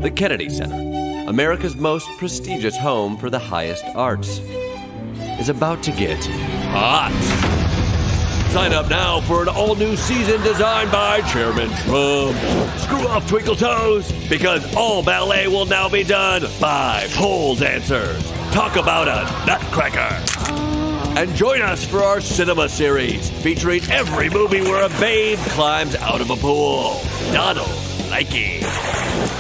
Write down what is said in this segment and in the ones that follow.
The Kennedy Center, America's most prestigious home for the highest arts, is about to get hot. Sign up now for an all-new season designed by Chairman Trump. Screw off, Twinkle Toes, because all ballet will now be done by pole dancers. Talk about a nutcracker. And join us for our cinema series, featuring every movie where a babe climbs out of a pool. Donald, likey.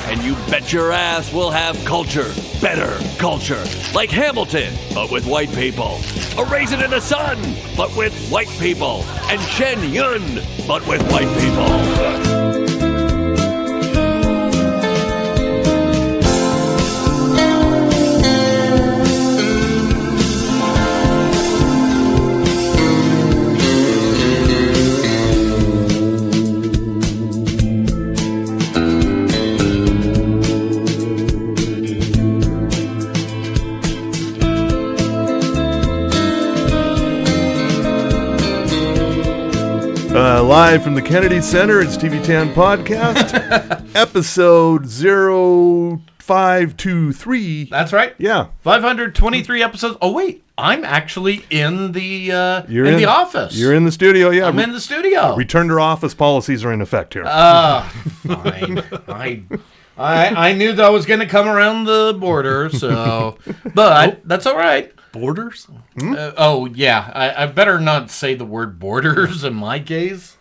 And you bet your ass we'll have culture, better culture, like Hamilton, but with white people. A Raisin in the Sun, but with white people. And Shen Yun, but with white people. Live from the Kennedy Center, it's TV10 Podcast, episode 0523. That's right. Yeah. 523 episodes. Oh, wait. I'm actually in the office. You're in the studio, yeah. I'm in the studio. Return to office policies are in effect here. Fine. I knew that was going to come around the border, so... But that's all right. Borders? Yeah. I better not say the word borders in my case,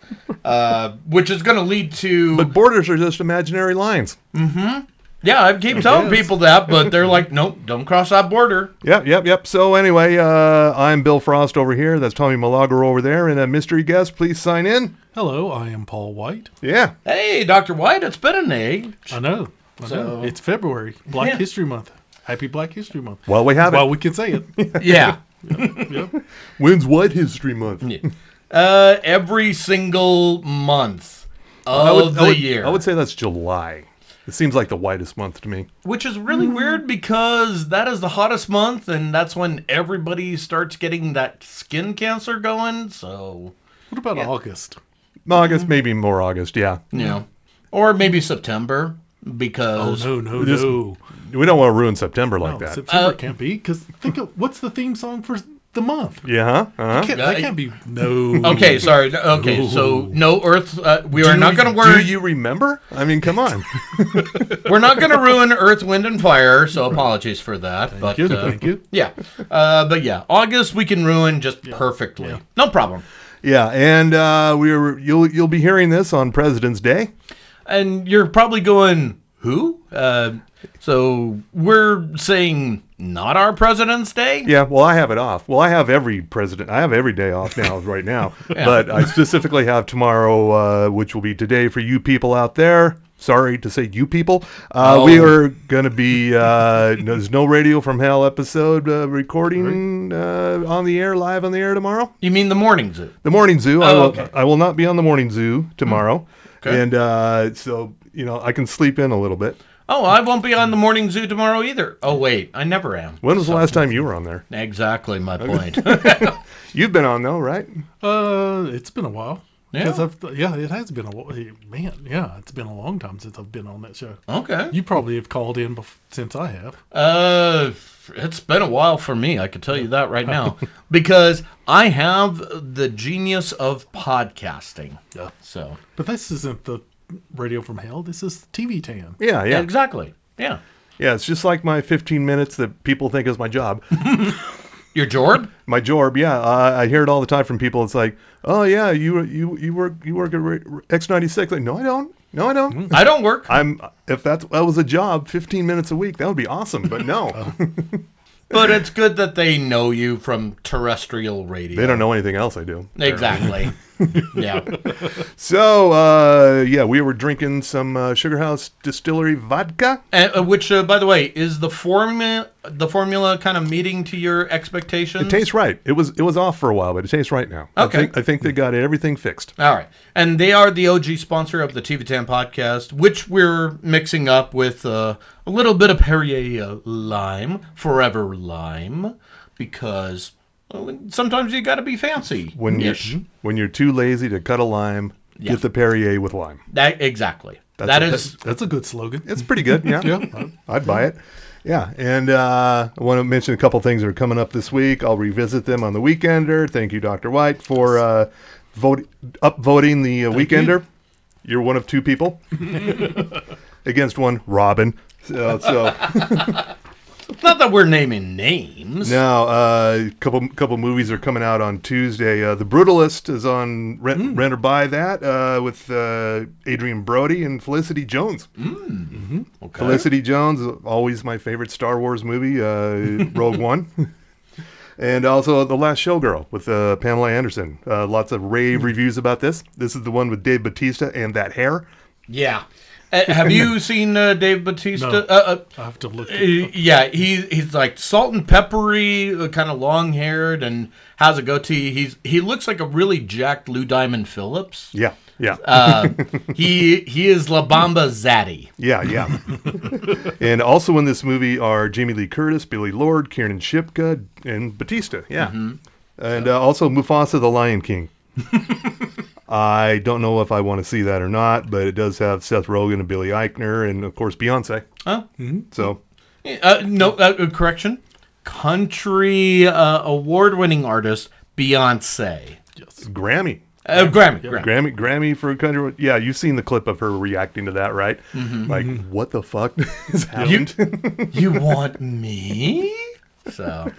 which is going to lead to... But borders are just imaginary lines. Mm-hmm. Yeah, I keep telling people that, but they're like, nope, don't cross that border. Yep. So anyway, I'm Bill Frost over here. That's Tommy Milagro over there. And a mystery guest, please sign in. Hello, I am Paul White. Yeah. Hey, Dr. White, it's been an age. I know. It's February, Black History Month. Happy Black History Month. Well, we have it. Well, we can say it. Yeah. Yep. When's White History Month? Yeah. Every single month of the year. I would say that's July. It seems like the whitest month to me. Which is really weird because that is the hottest month, and that's when everybody starts getting that skin cancer going. So, what about August? August, maybe more August, yeah. Yeah. Or maybe September, because... Oh, no. We don't want to ruin September like that. September can't be, because think of, what's the theme song for the month? Yeah, That can't be, no. Okay, sorry. Okay, so no Earth, we are not going to worry. Do you remember? I mean, come on. We're not going to ruin Earth, Wind, and Fire, so apologies for that. Thank you. Yeah. But yeah, August we can ruin just perfectly. Yeah. No problem. Yeah, and you'll be hearing this on President's Day. And you're probably going, who? So we're saying not our President's Day? Yeah, well, I have it off. Well, I have every day off now, right now. Yeah. But I specifically have tomorrow, which will be today for you people out there. Sorry to say you people. We are going to be, there's no Radio from Hell episode recording on the air, live on the air tomorrow. You mean the Morning Zoo? The Morning Zoo. Okay. I will not be on the Morning Zoo tomorrow. Okay. And so, I can sleep in a little bit. Oh, I won't be on the Morning Zoo tomorrow either. Oh, wait, I never am. When was the last time you were on there? Exactly my point. You've been on, though, right? It's been a while. Yeah, it has been a while. Man, yeah, it's been a long time since I've been on that show. Okay. You probably have called in since I have. It's been a while for me, I can tell you that right now. Because I have the genius of podcasting. Yeah. So. But this isn't the Radio from Hell. This is TV10. Yeah. Exactly. Yeah. Yeah, it's just like my 15 minutes that people think is my job. Your job? My job, yeah. I hear it all the time from people. It's like, oh yeah, you work at X96. Like, no, I don't. I don't work. If that was a job, 15 minutes a week, that would be awesome. But no. But it's good that they know you from terrestrial radio. They don't know anything else I do. Exactly. Yeah. So, we were drinking some Sugar House Distillery vodka. Which, by the way, is the formula kind of meeting to your expectations? It tastes right. It was off for a while, but it tastes right now. Okay. I think they got everything fixed. All right. And they are the OG sponsor of the TV10 podcast, which we're mixing up with a little bit of Perrier lime, Forever Lime, because sometimes you got to be fancy. When you're too lazy to cut a lime, get the Perrier with lime. Exactly. That's a good slogan. It's pretty good. Yeah, Yeah. I'd buy it. Yeah, and I want to mention a couple things that are coming up this week. I'll revisit them on the Weekender. Thank you, Dr. White, for upvoting the Weekender. You're one of two people against one, Robin. So Not that we're naming names. now, a couple movies are coming out on Tuesday. The Brutalist is on rent or buy that with Adrian Brody and Felicity Jones. Okay. Felicity Jones, always my favorite Star Wars movie, Rogue One. And also The Last Showgirl with Pamela Anderson. Lots of rave reviews about this. This is the one with Dave Bautista and that hair. Yeah. Have you seen Dave Bautista? No. I have to look. Yeah, he's like salt and peppery, kind of long haired, and has a goatee. He looks like a really jacked Lou Diamond Phillips. Yeah. He is La Bamba Zaddy. Yeah. And also in this movie are Jamie Lee Curtis, Billy Lord, Kiernan Shipka, and Batista. Yeah. And also Mufasa the Lion King. I don't know if I want to see that or not, but it does have Seth Rogen and Billy Eichner, and of course Beyonce. Oh. So. Correction. Country award-winning artist Beyonce. Yes. Grammy. Grammy. For a country. Yeah, you've seen the clip of her reacting to that, right? Like, what the fuck is happening? You want me? So.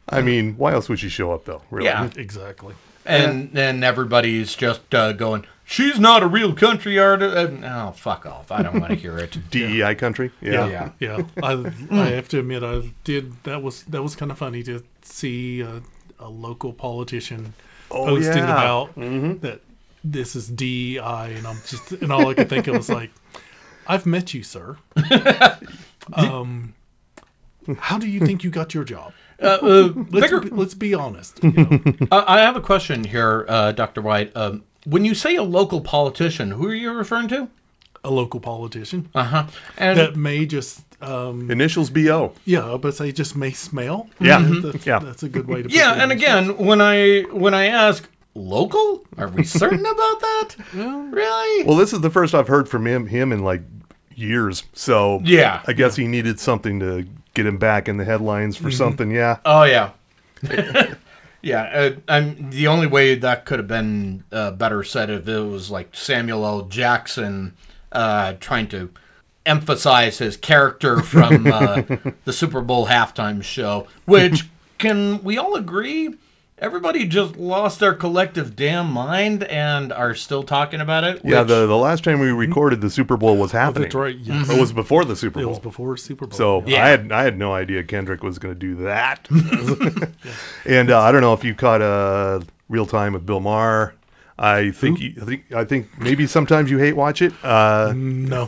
I mean, why else would she show up though? Really? Yeah. Exactly. And everybody's just going, she's not a real country artist. Oh, fuck off. I don't want to hear it. DEI country? Yeah. I have to admit, that was kind of funny to see a local politician posting about that this is DEI, and all I could think of was like, I've met you, sir. How do you think you got your job? Let's be honest. I have a question here, Dr. White. When you say a local politician, who are you referring to? A local politician. Uh-huh. And that may just... initials BO. Yeah, but they just may smell. Yeah. That's a good way to put it. Yeah, and again, when I ask, local? Are we certain about that? Really? Well, this is the first I've heard from him in like years. So yeah, I guess he needed something to get him back in the headlines for something. Yeah. Oh yeah. Yeah. The only way that could have been better said if it was like Samuel L. Jackson trying to emphasize his character from the Super Bowl halftime show, which can we all agree? Everybody just lost their collective damn mind and are still talking about it. Yeah, the last time we recorded the Super Bowl was happening. That's right. Yes. It was before the Super Bowl. It was before Super Bowl. So yeah. I had no idea Kendrick was going to do that. And I don't know if you caught Real Time with Bill Maher. I think maybe sometimes you hate watch it. No.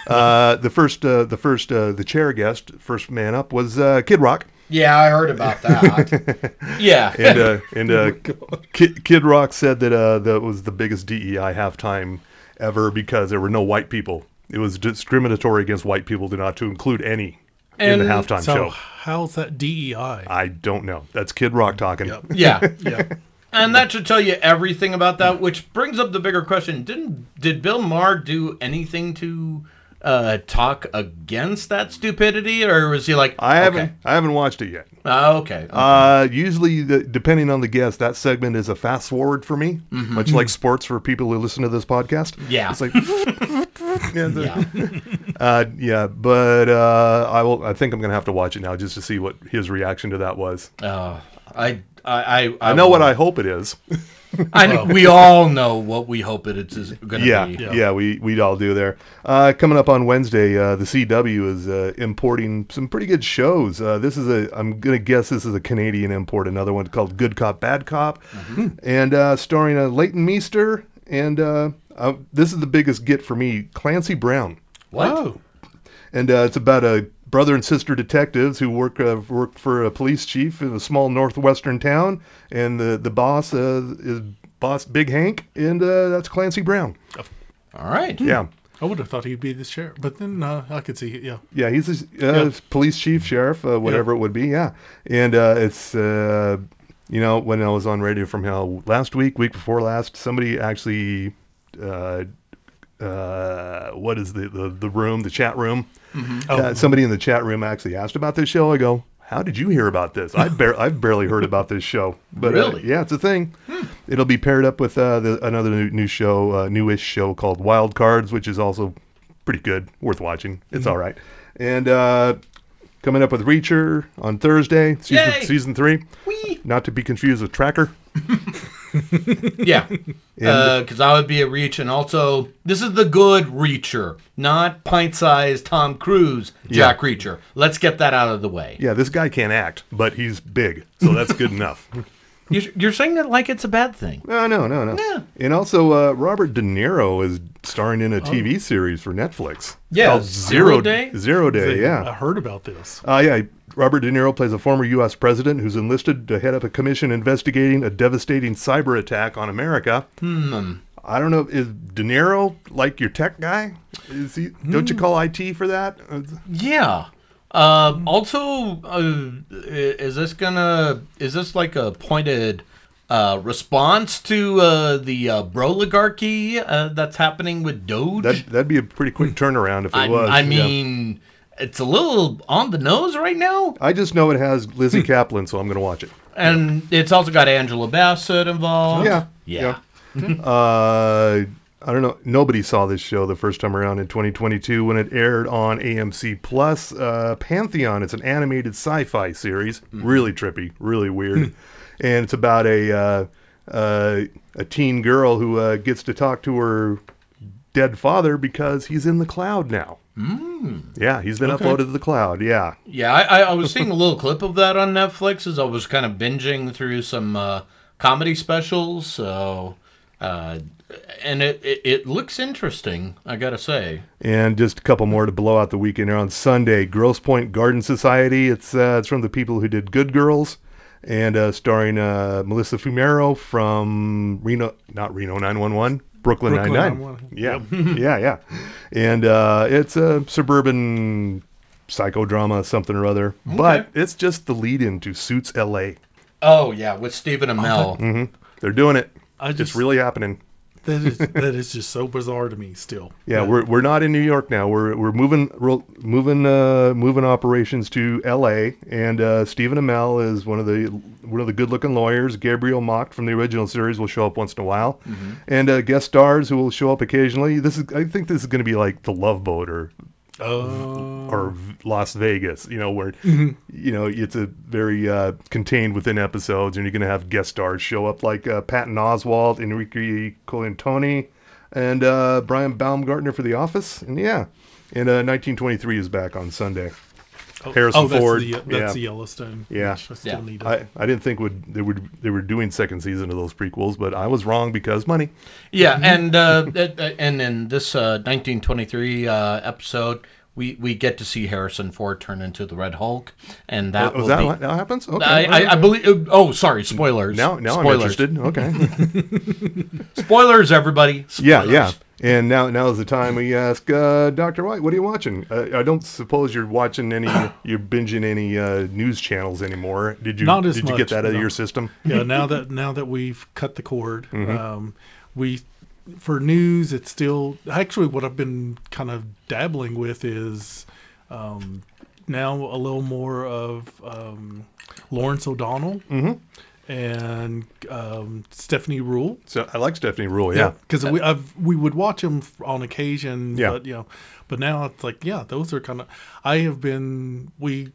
The chair guest, first man up, was Kid Rock. Yeah, I heard about that. Yeah. And Kid Rock said that was the biggest DEI halftime ever because there were no white people. It was discriminatory against white people not to include any in the halftime show. How's that DEI? I don't know. That's Kid Rock talking. Yep. Yeah. And that should tell you everything about that, which brings up the bigger question. Did Bill Maher do anything to talk against that stupidity, or was he like, I haven't watched it yet. Okay. Usually, depending on the guest, that segment is a fast forward for me, much like sports for people who listen to this podcast. Yeah. It's like, but I think I'm gonna have to watch it now just to see what his reaction to that was. I know what I hope it is. We all know what we hope it is going to be. Yeah, we all do there. Coming up on Wednesday, the CW is importing some pretty good shows. I'm going to guess this is a Canadian import, another one called Good Cop, Bad Cop, and starring Leighton Meester, and this is the biggest get for me, Clancy Brown. What? Oh. And it's about a brother and sister detectives who work for a police chief in a small northwestern town, and the boss is Boss Big Hank, and that's Clancy Brown. All right. Yeah. I would have thought he'd be the sheriff, but then I could see it. Yeah. Yeah, he's a police chief, sheriff, whatever it would be. Yeah, and it's when I was on Radio from Hell last week before last, somebody actually what is the room, the chat room. Mm-hmm. Somebody in the chat room actually asked about this show. I go, how did you hear about this? I've barely heard about this show. But really? Yeah, it's a thing. It'll be paired up with another new show, newish show called Wild Cards, which is also pretty good, worth watching. It's all right. And coming up with Reacher on Thursday, season 3. Whee! Not to be confused with Tracker. Yeah, because I would be a Reach, and also this is the good Reacher, not pint-sized Tom Cruise Jack Reacher. Let's get that out of the way. Yeah, this guy can't act, but he's big, so that's good enough. You're saying that like it's a bad thing. No. Yeah. And also, Robert De Niro is starring in a TV series for Netflix. Yeah, called Zero Day? Zero Day, yeah. I heard about this. Yeah, Robert De Niro plays a former U.S. president who's enlisted to head up a commission investigating a devastating cyber attack on America. I don't know, is De Niro like your tech guy? Is he? Don't you call IT for that? Yeah. Also, is this like a pointed response to the broligarchy that's happening with Doge? That'd be a pretty quick turnaround if it was. I mean, it's a little on the nose right now. I just know it has Lizzie Kaplan, so I'm going to watch it. And it's also got Angela Bassett involved. Yeah. I don't know. Nobody saw this show the first time around in 2022 when it aired on AMC Plus. Pantheon. It's an animated sci-fi series. Really trippy, really weird. And it's about a teen girl who gets to talk to her dead father because he's in the cloud now. Yeah, he's been uploaded to the cloud. Yeah. Yeah, I was seeing a little clip of that on Netflix as I was kind of binging through some comedy specials. So. And it looks interesting, I gotta say. And just a couple more to blow out the weekend here on Sunday. Grosse Pointe Garden Society. It's from the people who did Good Girls, and starring Melissa Fumero from not Reno 911, Brooklyn Nine-Nine. Yeah, yeah. And it's a suburban psychodrama, something or other. Okay. But it's just the lead-in to Suits L.A. Oh yeah, with Stephen Amell. They're doing it. It's really happening. That is just so bizarre to me still. Yeah, we're not in New York now. We're moving operations to L.A. and Stephen Amell is one of the good-looking lawyers. Gabriel Macht from the original series will show up once in a while, and guest stars who will show up occasionally. I think this is going to be like The Love Boat or Las Vegas, where it's a very contained within episodes, and you're going to have guest stars show up like Patton Oswalt, Enrique Colantoni, and Brian Baumgartner for The Office, and 1923 is back on Sunday. Harrison Ford. That's the Yellowstone. Yeah. I didn't think they were doing second season of those prequels, but I was wrong because money. Yeah, and in this 1923 episode, we get to see Harrison Ford turn into the Red Hulk, and that what happens? Okay. I believe. Oh, sorry, spoilers. Now I'm interested. Okay. Spoilers, everybody. Spoilers. Yeah. And now is the time we ask Dr. White, what are you watching? I don't suppose you're watching you're binging any news channals anymore. Did you get that out of your system? Yeah, now that we've cut the cord, for news, it's still actually what I've been kind of dabbling with is now a little more of Lawrence O'Donnell. And Stephanie Rule. So I like Stephanie Rule, yeah. Because we would watch them on occasion, but now it's like, those are kind of. I have been Mrs.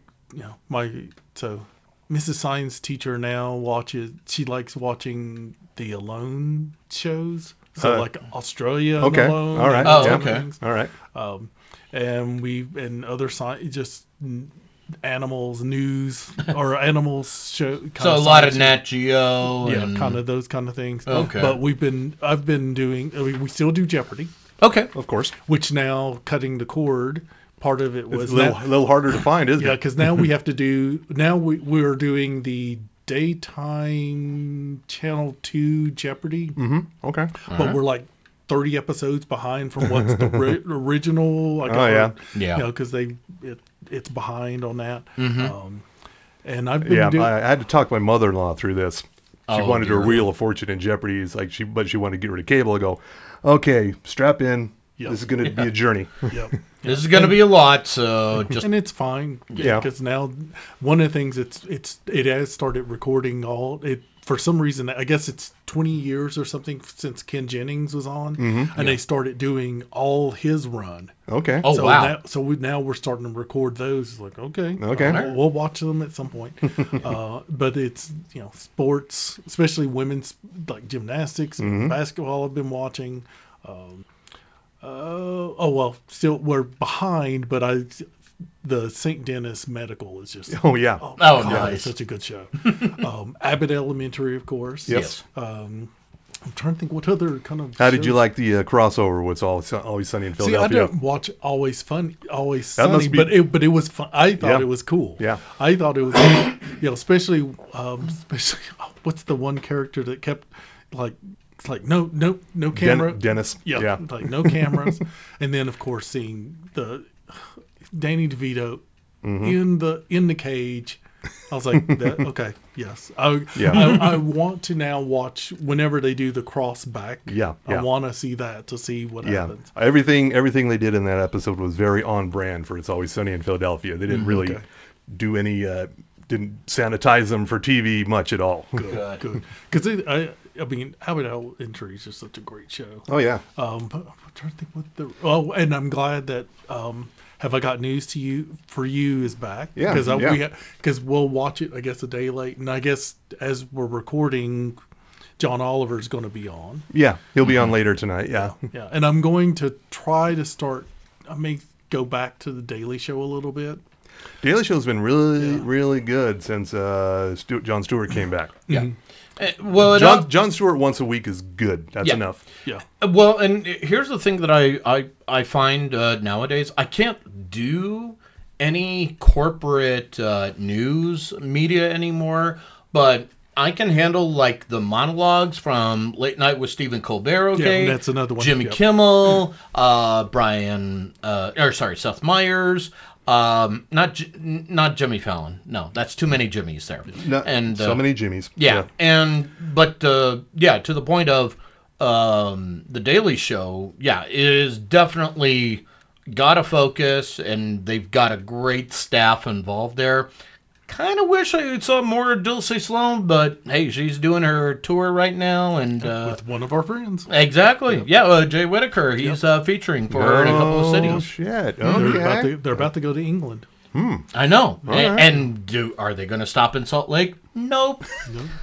Science teacher now she likes watching the Alone shows, so like Australia Alone. All right. Oh, okay. All right. And other science just. Animals news or animals show. So a lot of Nat Geo. Yeah, kind of those kind of things. Okay. But I've been doing. we still do Jeopardy. Okay. Of course. Which now cutting the cord. Part of it was a little harder to find, isn't it? Yeah, because now we have to do. Now we're doing the daytime Channel 2 Jeopardy. Okay. But we're like 30 episodes behind from what's the original. Because it's behind on that. And I've been I had to talk my mother-in-law through this. She wanted to reel a fortune in Jeopardy. It's like she wanted to get rid of cable. I go, okay, strap in. Yep. This is going to be a journey. Yep. This is going to be a lot, so just... And it's fine. Yeah. Because now, one of the things, it has started recording for some reason, I guess it's 20 years or something since Ken Jennings was on, and they started doing all his run. Okay. Oh, wow. Now we're starting to record those. It's like, okay. We'll watch them at some point. But it's, sports, especially women's, like gymnastics, basketball I've been watching. Still we're behind, but the St. Denis Medical is just... Oh, yeah. Nice. It's such a good show. Abbott Elementary, of course. Yes. I'm trying to think what other kind of... How did you like the crossover with Always Sunny in Philadelphia? See, I don't watch Always Sunny, but it was fun. I thought it was cool. Yeah. I thought it was, especially what's the one character that kept like no camera. Denis. Yeah. Like no cameras, and then of course seeing the Danny DeVito in the cage. I was like, okay, yes. I want to now watch whenever they do the cross back. Yeah. I want to see that to see what happens. Everything they did in that episode was very on brand for It's Always Sunny in Philadelphia. They didn't really do any, didn't sanitize them for TV much at all. Good. Because Abbott Elementary is just such a great show. Oh yeah. But I'm trying to think and I'm glad that Have I Got News for You is back. Yeah. Because we'll watch it, I guess, a day late, and I guess as we're recording, John Oliver's going to be on. Yeah, he'll be on later tonight. Yeah. Yeah, and I'm going to try to start. I may go back to the Daily Show a little bit. Daily Show's been really good since Jon Stewart came back. Yeah. Well, Jon Stewart once a week is good. That's enough. Yeah. Well, and here's the thing that I find nowadays. I can't do any corporate news media anymore, but I can handle like the monologues from Late Night with Stephen Colbert. Okay, yeah, that's another one. Jimmy Kimmel, Seth Meyers. Not Jimmy Fallon. No, that's too many Jimmys there. No, and so many Jimmys. Yeah. But to the point of the Daily Show, is definitely got a focus, and they've got a great staff involved there. Kind of wish I saw more Dulce Sloan, but hey, she's doing her tour right now, and with one of our friends. Exactly. Yeah, Jay Whitaker. He's featuring for her in a couple of cities. Oh shit! Okay. They're about to go to England. I know. Right. And are they going to stop in Salt Lake? Nope.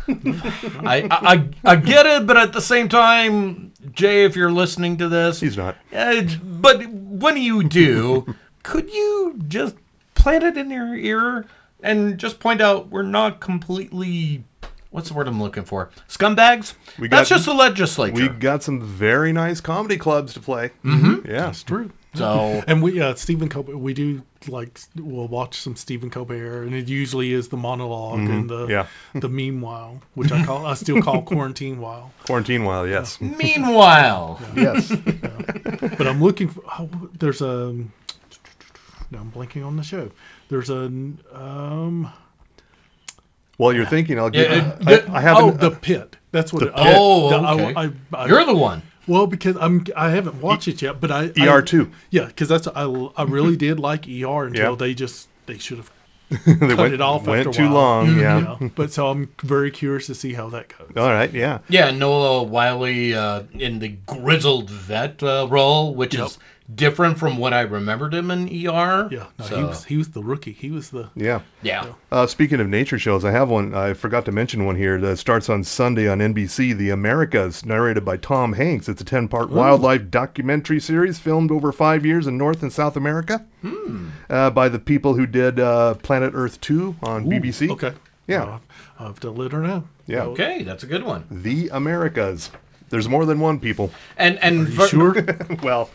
I get it, but at the same time, Jay, if you're listening to this, he's not. But when you do, could you just plant it in your ear and just point out we're not completely, what's the word I'm looking for? Scumbags? That's just the legislature. We got some very nice comedy clubs to play. Mm-hmm. Yeah. That's true. So and we Stephen Colbert, we'll watch some Stephen Colbert, and it usually is the monologue and the meanwhile, which I still call Quarantine While. Quarantine While, yes. Meanwhile. Yes. But I'm looking for there's a now I'm blanking on the show. There's a While you're thinking, I'll give I haven't the Pitt. That's what the it Pitt. Okay. You're the one. Well, because I haven't watched it yet, but ER2. Yeah, because I really did like ER until they should have they cut it off. Went after a too while. long. Yeah. But so I'm very curious to see how that goes. All right. Yeah. Yeah, Noah Wiley in the grizzled vet role, which is different from what I remembered him in ER. Yeah, no, he was the rookie. He was the yeah. Speaking of nature shows, I have one. I forgot to mention one here that starts on Sunday on NBC. The Americas, narrated by Tom Hanks. It's a 10-part wildlife documentary series filmed over 5 years in North and South America by the people who did Planet Earth 2 on BBC. Okay. Yeah. I'll have to let her know. Yeah. Okay, that's a good one. The Americas. There's more than one people. And Are you sure? Well.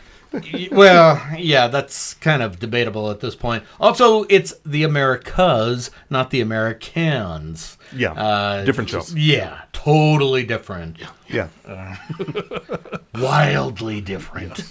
Well, yeah, that's kind of debatable at this point. Also, it's the Americas, not the Americans. Yeah, different show. Yeah, totally different. Yeah. Wildly different.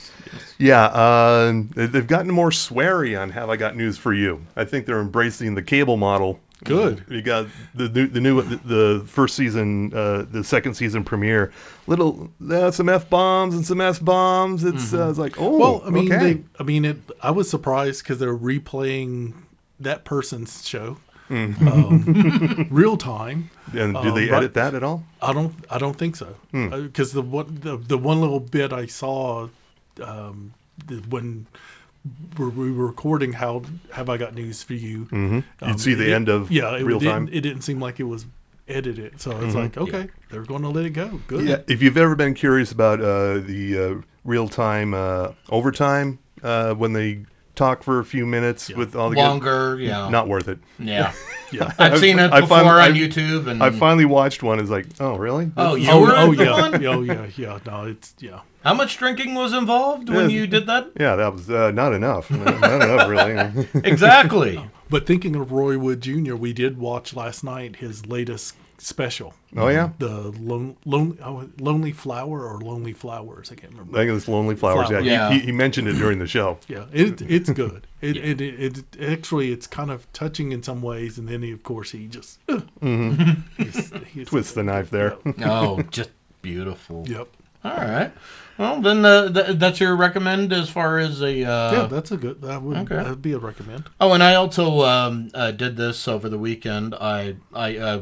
Yeah, they've gotten more sweary on Have I Got News for You. I think they're embracing the cable model Good. You got the first season, the second season premiere. Some F bombs and some S bombs. It's like, oh, well, I mean, okay. I was surprised because they're replaying that person's show, real time. And do they edit that at all? I don't think so. Because the one little bit I saw, when we were recording How Have I Got News for You. You'd see the end of real time. It didn't seem like it was edited, so it's like, okay, they're going to let it go. Good. Yeah. If you've ever been curious about the real time overtime when they talk for a few minutes with all the longer, not worth it. Yeah. Yeah. I've seen it before on YouTube, and I finally watched one. It's like, oh really? Oh, you were oh the yeah, one? yeah. No, it's How much drinking was involved when you did that? Yeah, that was not enough. Not enough, really. Exactly. But thinking of Roy Wood Jr., we did watch last night his latest special. Oh yeah. The Lonely Flower or Lonely Flowers, I can't remember. I think it's Lonely Flowers. Yeah. He mentioned it during the show. Yeah, it's good. It actually, it's kind of touching in some ways, and then he just twists the knife there. Oh, just beautiful. Yep. All right. Well, then that's your recommend as far as a... that's a good... That'd be a recommend. Oh, and I also did this over the weekend. I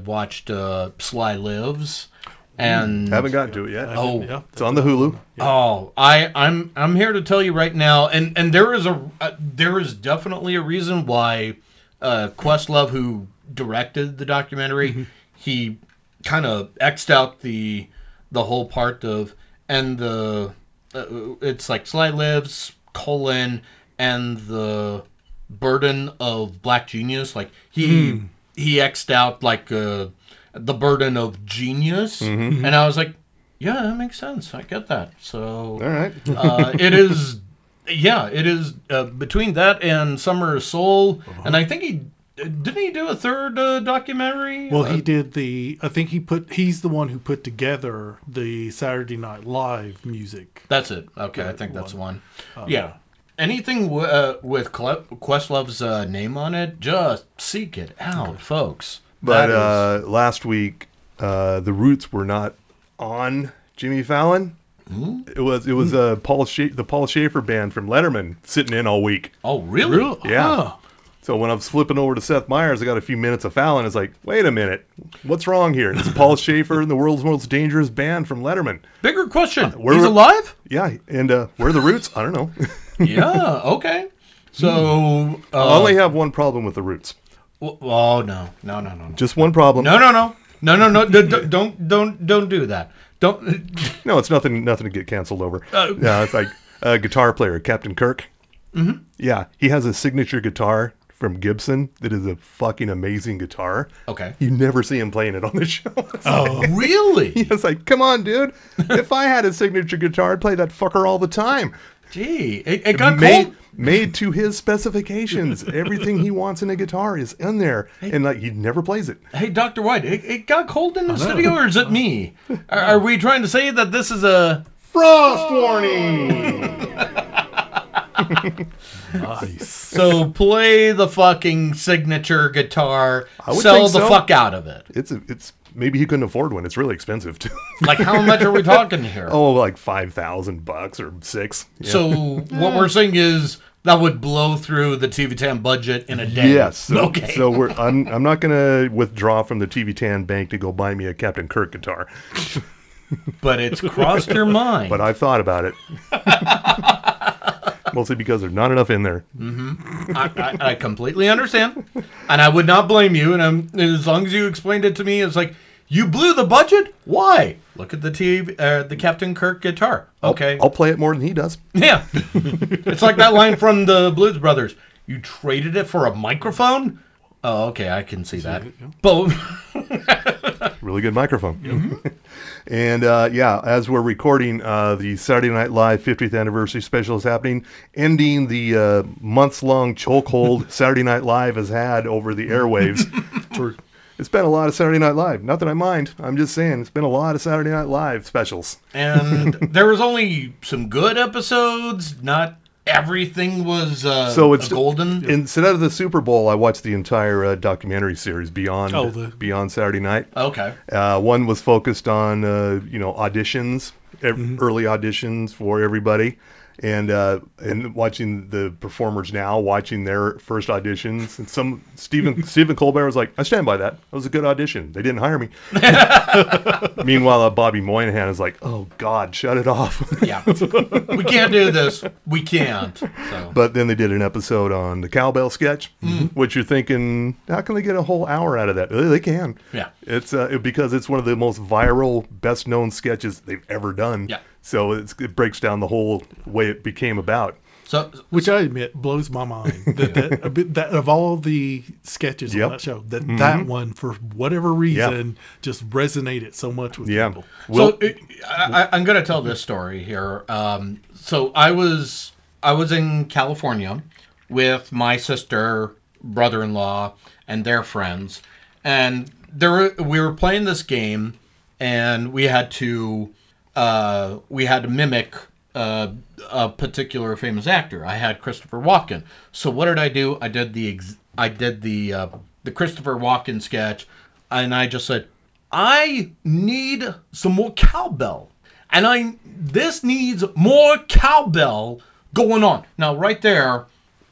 watched Sly Lives, and... Haven't gotten to it yet. It's on the Hulu. Yeah. Oh, I'm here to tell you right now, and there is definitely a reason why Questlove, who directed the documentary, he kind of X'd out the whole part of... And it's like Sly Lives, and the burden of Black Genius. Like he X'd out like the burden of genius. And I was like, yeah, that makes sense. I get that. So all right. It is between that and Summer of Soul, and I think didn't he do a third documentary? Well, he did I think he's the one who put together the Saturday Night Live music. That's it. Okay, I think that's the one. Yeah. Anything with Questlove's name on it, just seek it out, folks. But last week, the Roots were not on Jimmy Fallon. It was the Paul Schaefer band from Letterman sitting in all week. Oh, really? Yeah. Huh. So when I was flipping over to Seth Meyers, I got a few minutes of Fallon. It's like, wait a minute, what's wrong here? It's Paul Schaefer and the world's most dangerous band from Letterman. Bigger question: he's alive? Yeah, and where are the Roots? I don't know. Yeah. Okay. So I only have one problem with the Roots. Oh no. Just one problem. No. Don't do that. Don't. No, it's nothing to get canceled over. No, it's like a guitar player, Captain Kirk. Mm-hmm. Yeah, he has a signature guitar from Gibson that is a fucking amazing guitar. Okay. You never see him playing it on the show. Oh, really? It's like, come on, dude. If I had a signature guitar, I'd play that fucker all the time. Gee, it got cold. Made to his specifications. Everything he wants in a guitar is in there, and like he never plays it. Hey, Dr. White, it got cold in the studio, or is it me? Are we trying to say that this is a frost warning? Nice. So play the fucking signature guitar. I would Sell think the so. fuck out of it. It's maybe he couldn't afford one. It's really expensive too. Like how much are we talking here? Oh, like $5,000 or $6,000. Yeah. So what we're saying is that would blow through the TV10 budget in a day. Yes. So, okay. So I'm not gonna withdraw from the TV10 bank to go buy me a Captain Kirk guitar. But it's crossed your mind. But I've thought about it. Mostly because there's not enough in there. Mm-hmm. I completely understand, and I would not blame you. And as long as you explained it to me, it's like you blew the budget. Why? Look at the Captain Kirk guitar. Okay, I'll play it more than he does. Yeah, it's like that line from the Blues Brothers. You traded it for a microphone. Oh, okay, I can see that. But really good microphone. Mm-hmm. And as we're recording, the Saturday Night Live 50th anniversary special is happening, ending the months-long chokehold Saturday Night Live has had over the airwaves. It's been a lot of Saturday Night Live. Not that I mind. I'm just saying it's been a lot of Saturday Night Live specials. And there was only some good episodes, not everything was So it's golden. Instead of the Super Bowl, I watched the entire documentary series Beyond Saturday Night. Okay. One was focused on auditions, early auditions for everybody, and watching the performers now, watching their first auditions. And Stephen Colbert was like, I stand by that. That was a good audition. They didn't hire me. Meanwhile, Bobby Moynihan is like, oh God, shut it off. Yeah, we can't do this. We can't. So. But then they did an episode on the cowbell sketch, which you're thinking, how can they get a whole hour out of that? They can. Yeah. It's because it's one of the most viral, best known sketches they've ever done. Yeah. So it breaks down the whole way it became about. So, which I admit blows my mind that of all the sketches on that show, that one for whatever reason just resonated so much with people. So I'm going to tell this story here. So I was in California with my sister, brother-in-law, and their friends, and we were playing this game, and we had to mimic a particular famous actor. I had Christopher Walken. So what did I do? I did the Christopher Walken sketch, and I just said, I need some more cowbell, and this needs more cowbell going on. Now right there,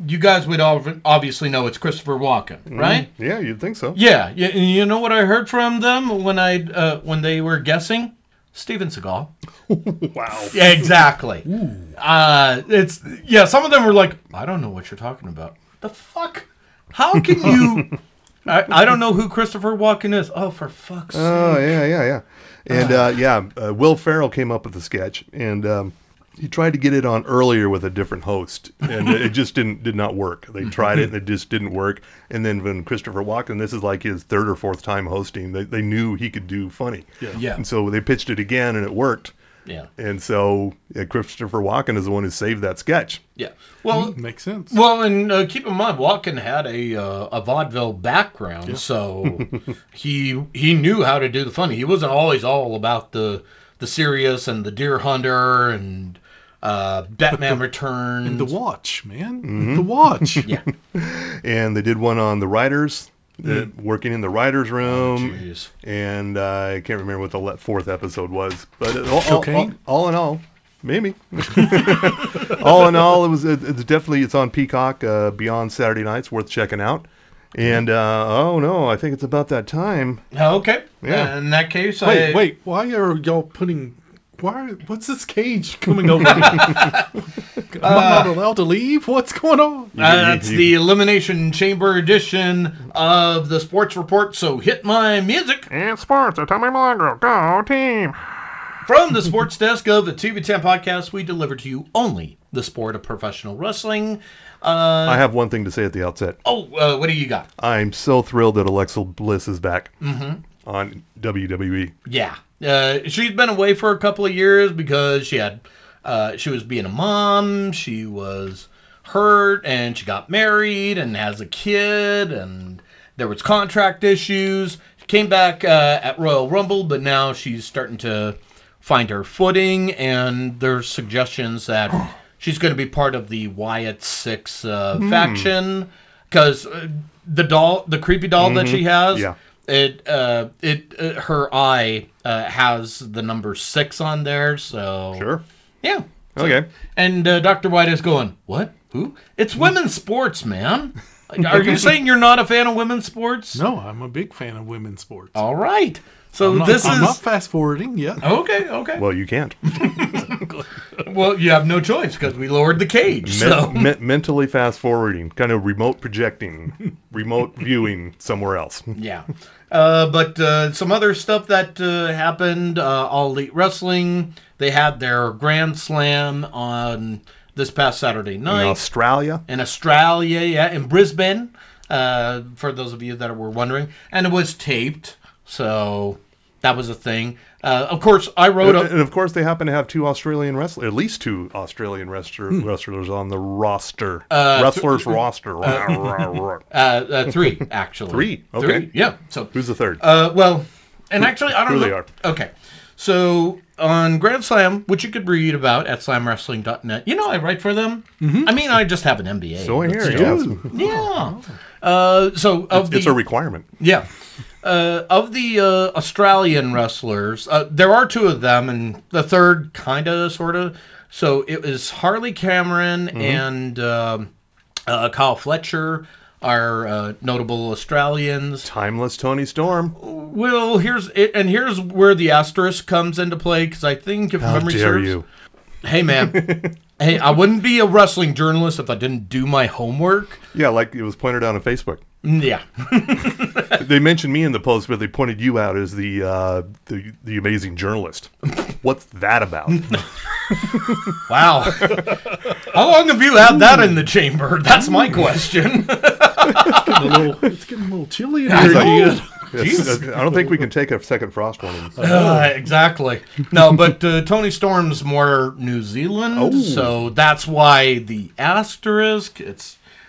you guys would obviously know it's Christopher Walken, right? Yeah, you'd think so. Yeah. You know what I heard from them when they were guessing? Steven Seagal. Wow. Yeah, exactly. Some of them were like, I don't know what you're talking about. The fuck? How can you? I don't know who Christopher Walken is. Oh, for fuck's sake. Oh, yeah. And Will Ferrell came up with the sketch, and he tried to get it on earlier with a different host, and it just did not work. They tried it, and it just didn't work. And then when Christopher Walken, this is like his third or fourth time hosting, they knew he could do funny. Yeah. And so they pitched it again, and it worked. Yeah. And so Christopher Walken is the one who saved that sketch. Yeah. Well, makes sense. Well, and keep in mind, Walken had a vaudeville background, so he knew how to do the funny. He wasn't always all about the serious and the Deer Hunter and Batman Returns. And the Watch, man. The Watch. Yeah. And they did one on the writers, working in the writers' room. Jeez. And I can't remember what the fourth episode was. But all in all, maybe. All in all, it's definitely, it's on Peacock, Beyond Saturday Nights, worth checking out. And, I think it's about that time. Okay. Yeah. In that case, Wait, why are y'all putting... What's this cage coming over me? Am I not allowed to leave? What's going on? It's the Elimination Chamber edition of the Sports Report, so hit my music. And sports, tell me Milagro, go team. From the sports desk of the TV10 podcast, we deliver to you only the sport of professional wrestling. I have one thing to say at the outset. What do you got? I'm so thrilled that Alexa Bliss is back on WWE. Yeah. She's been away for a couple of years because she was being a mom, she was hurt, and she got married and has a kid, and there was contract issues. She came back at Royal Rumble, but now she's starting to find her footing, and there's suggestions that she's going to be part of the Wyatt Six faction, because the creepy doll that she has, her eye has the number 6 on there, so sure, yeah, okay. And Dr. White is going, what? Who? It's women's sports, man. Are you saying you're not a fan of women's sports? No, I'm a big fan of women's sports. All right. So I'm not fast forwarding yet. Okay. Well, you can't. Well, you have no choice because we lowered the cage. Mentally fast forwarding, kind of remote projecting, remote viewing somewhere else. Yeah. But some other stuff that happened, All Elite Wrestling, they had their Grand Slam on this past Saturday night. In Australia, yeah, in Brisbane, for those of you that were wondering. And it was taped, so that was a thing. Of course, I wrote and of course, they happen to have at least two Australian wrestlers on the roster. Wrestlers roster. 3, actually. 3? Okay. 3, yeah. So who's the third? Well, and actually, I don't know. Who they are. Okay. So on Grand Slam, which you could read about at slamwrestling.net, I write for them. Mm-hmm. I mean, I just have an MBA. So I hear you. Yeah. So it's a requirement. Yeah. Of the Australian wrestlers, there are 2 of them, and the third kind of, sort of. So it was Harley Cameron and Kyle Fletcher are notable Australians. Timeless Tony Storm. Well, here's where the asterisk comes into play, because I think if memory serves. How dare you? Hey, man. Hey, I wouldn't be a wrestling journalist if I didn't do my homework. Yeah, like it was pointed out on Facebook. Yeah. They mentioned me in the post, but they pointed you out as the amazing journalist. What's that about? Wow. How long have you had that in the chamber? That's my question. It's getting a little chilly in here. I don't think we can take a second frost warning. Exactly. No, but Tony Storm's more New Zealand, so that's why the asterisk.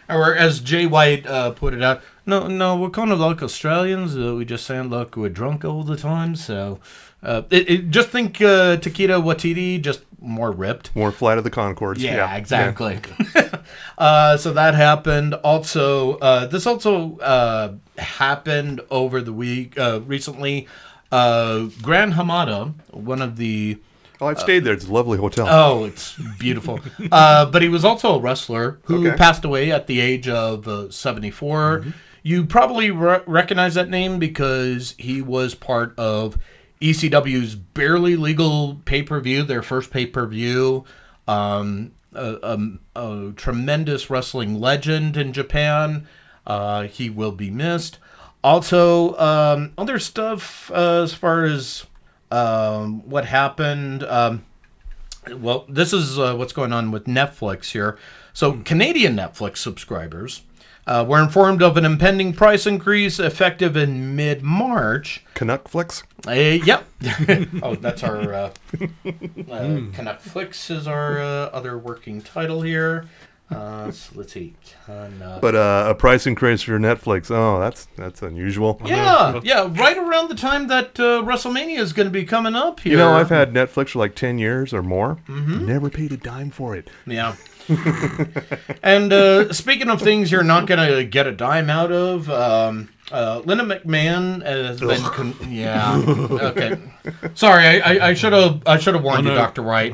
Or as Jay White put it out, no, we're kind of like Australians. We just sound like we're drunk all the time. So just think Takedo Watiti, just more ripped. More Flight of the Conchords. Yeah, exactly. Yeah. So that happened. Also, this also happened over the week recently. Grand Hamada, one of the... Oh, I've stayed there. It's a lovely hotel. Oh, it's beautiful. But he was also a wrestler who passed away at the age of 74. Mm-hmm. You probably recognize that name because he was part of ECW's Barely Legal pay-per-view, their first pay-per-view. A tremendous wrestling legend in Japan. He will be missed. Also, other stuff as far as... what happened? Well, this is what's going on with Netflix here. So, Canadian Netflix subscribers were informed of an impending price increase effective in mid-March. Canuckflix? Yep. Oh, that's our... Canuckflix is our other working title here. So let's see. But a price increase for Netflix. Oh, that's unusual. Yeah. Right around the time that WrestleMania is going to be coming up here. I've had Netflix for like 10 years or more. Mm-hmm. Never paid a dime for it. Yeah. And speaking of things you're not going to get a dime out of, Linda McMahon has been... Yeah. Okay. Sorry, I should have warned you, Dr. White.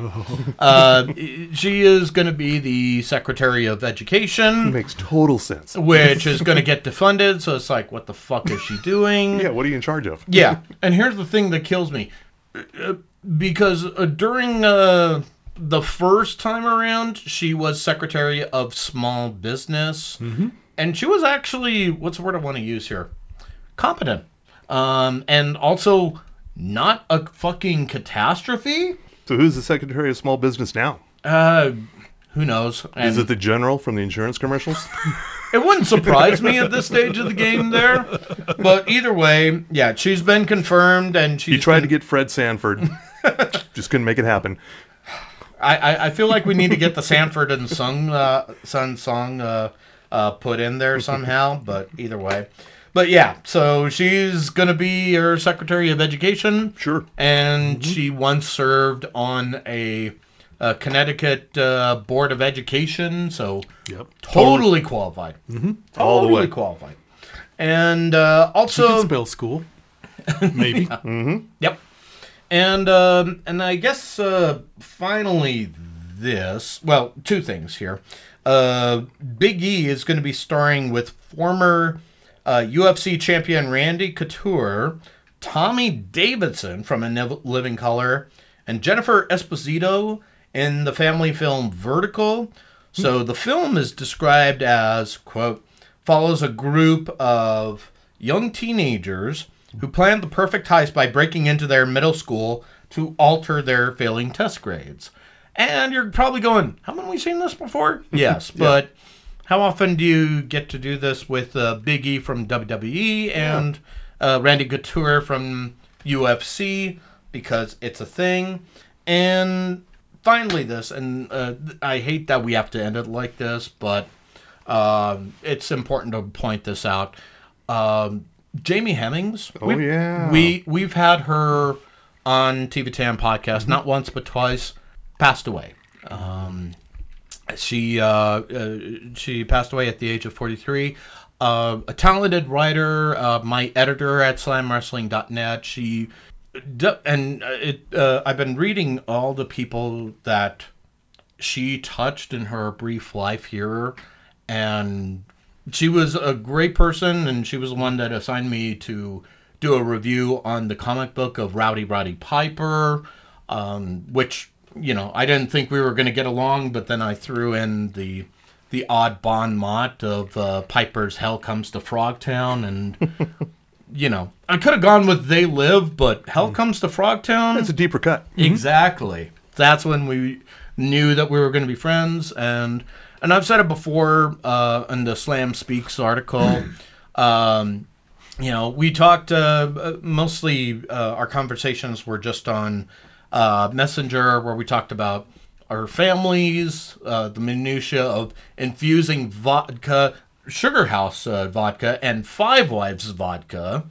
She is going to be the Secretary of Education. Makes total sense. Which is going to get defunded, so it's like, what the fuck is she doing? Yeah, what are you in charge of? Yeah, and here's the thing that kills me. Because during... the first time around, she was Secretary of Small Business, and she was actually, what's the word I want to use here? Competent. And also not a fucking catastrophe. So who's the Secretary of Small Business now? Who knows? And is it the general from the insurance commercials? It wouldn't surprise me at this stage of the game there. But either way, yeah, she's been confirmed, and she's... He tried to get Fred Sanford. Just couldn't make it happen. I feel like we need to get the Sanford and Son song put in there somehow, but either way. But yeah, so she's going to be your Secretary of Education. Sure. And she once served on a Connecticut Board of Education, so totally qualified. Mm-hmm. All the way. Totally qualified. And also... She can spell school. Maybe. Yeah. Mm-hmm. Yep. And I guess finally two things here. Big E is going to be starring with former UFC champion Randy Couture, Tommy Davidson from In Living Color, and Jennifer Esposito in the family film Vertical. So the film is described as, quote, follows a group of young teenagers who planned the perfect heist by breaking into their middle school to alter their failing test grades. And you're probably going, haven't we seen this before? Yes, but how often do you get to do this with Big E from WWE and Randy Couture from UFC? Because it's a thing. And finally this, and I hate that we have to end it like this, but it's important to point this out. Jamie Hemmings. We've had her on TV10 podcast, not once but twice, passed away. She passed away at the age of 43. A talented writer, my editor at slamwrestling.net. I've been reading all the people that she touched in her brief life here, and she was a great person, and she was the one that assigned me to do a review on the comic book of Rowdy Roddy Piper, which, I didn't think we were going to get along, but then I threw in the odd bon mot of Piper's Hell Comes to Frogtown, and, I could have gone with They Live, but Hell Comes to Frogtown? It's a deeper cut. Exactly. That's when we knew that we were going to be friends, and I've said it before in the Slam Speaks article. We talked mostly. Our conversations were just on Messenger, where we talked about our families, the minutia of infusing vodka, Sugar House vodka, and Five Wives vodka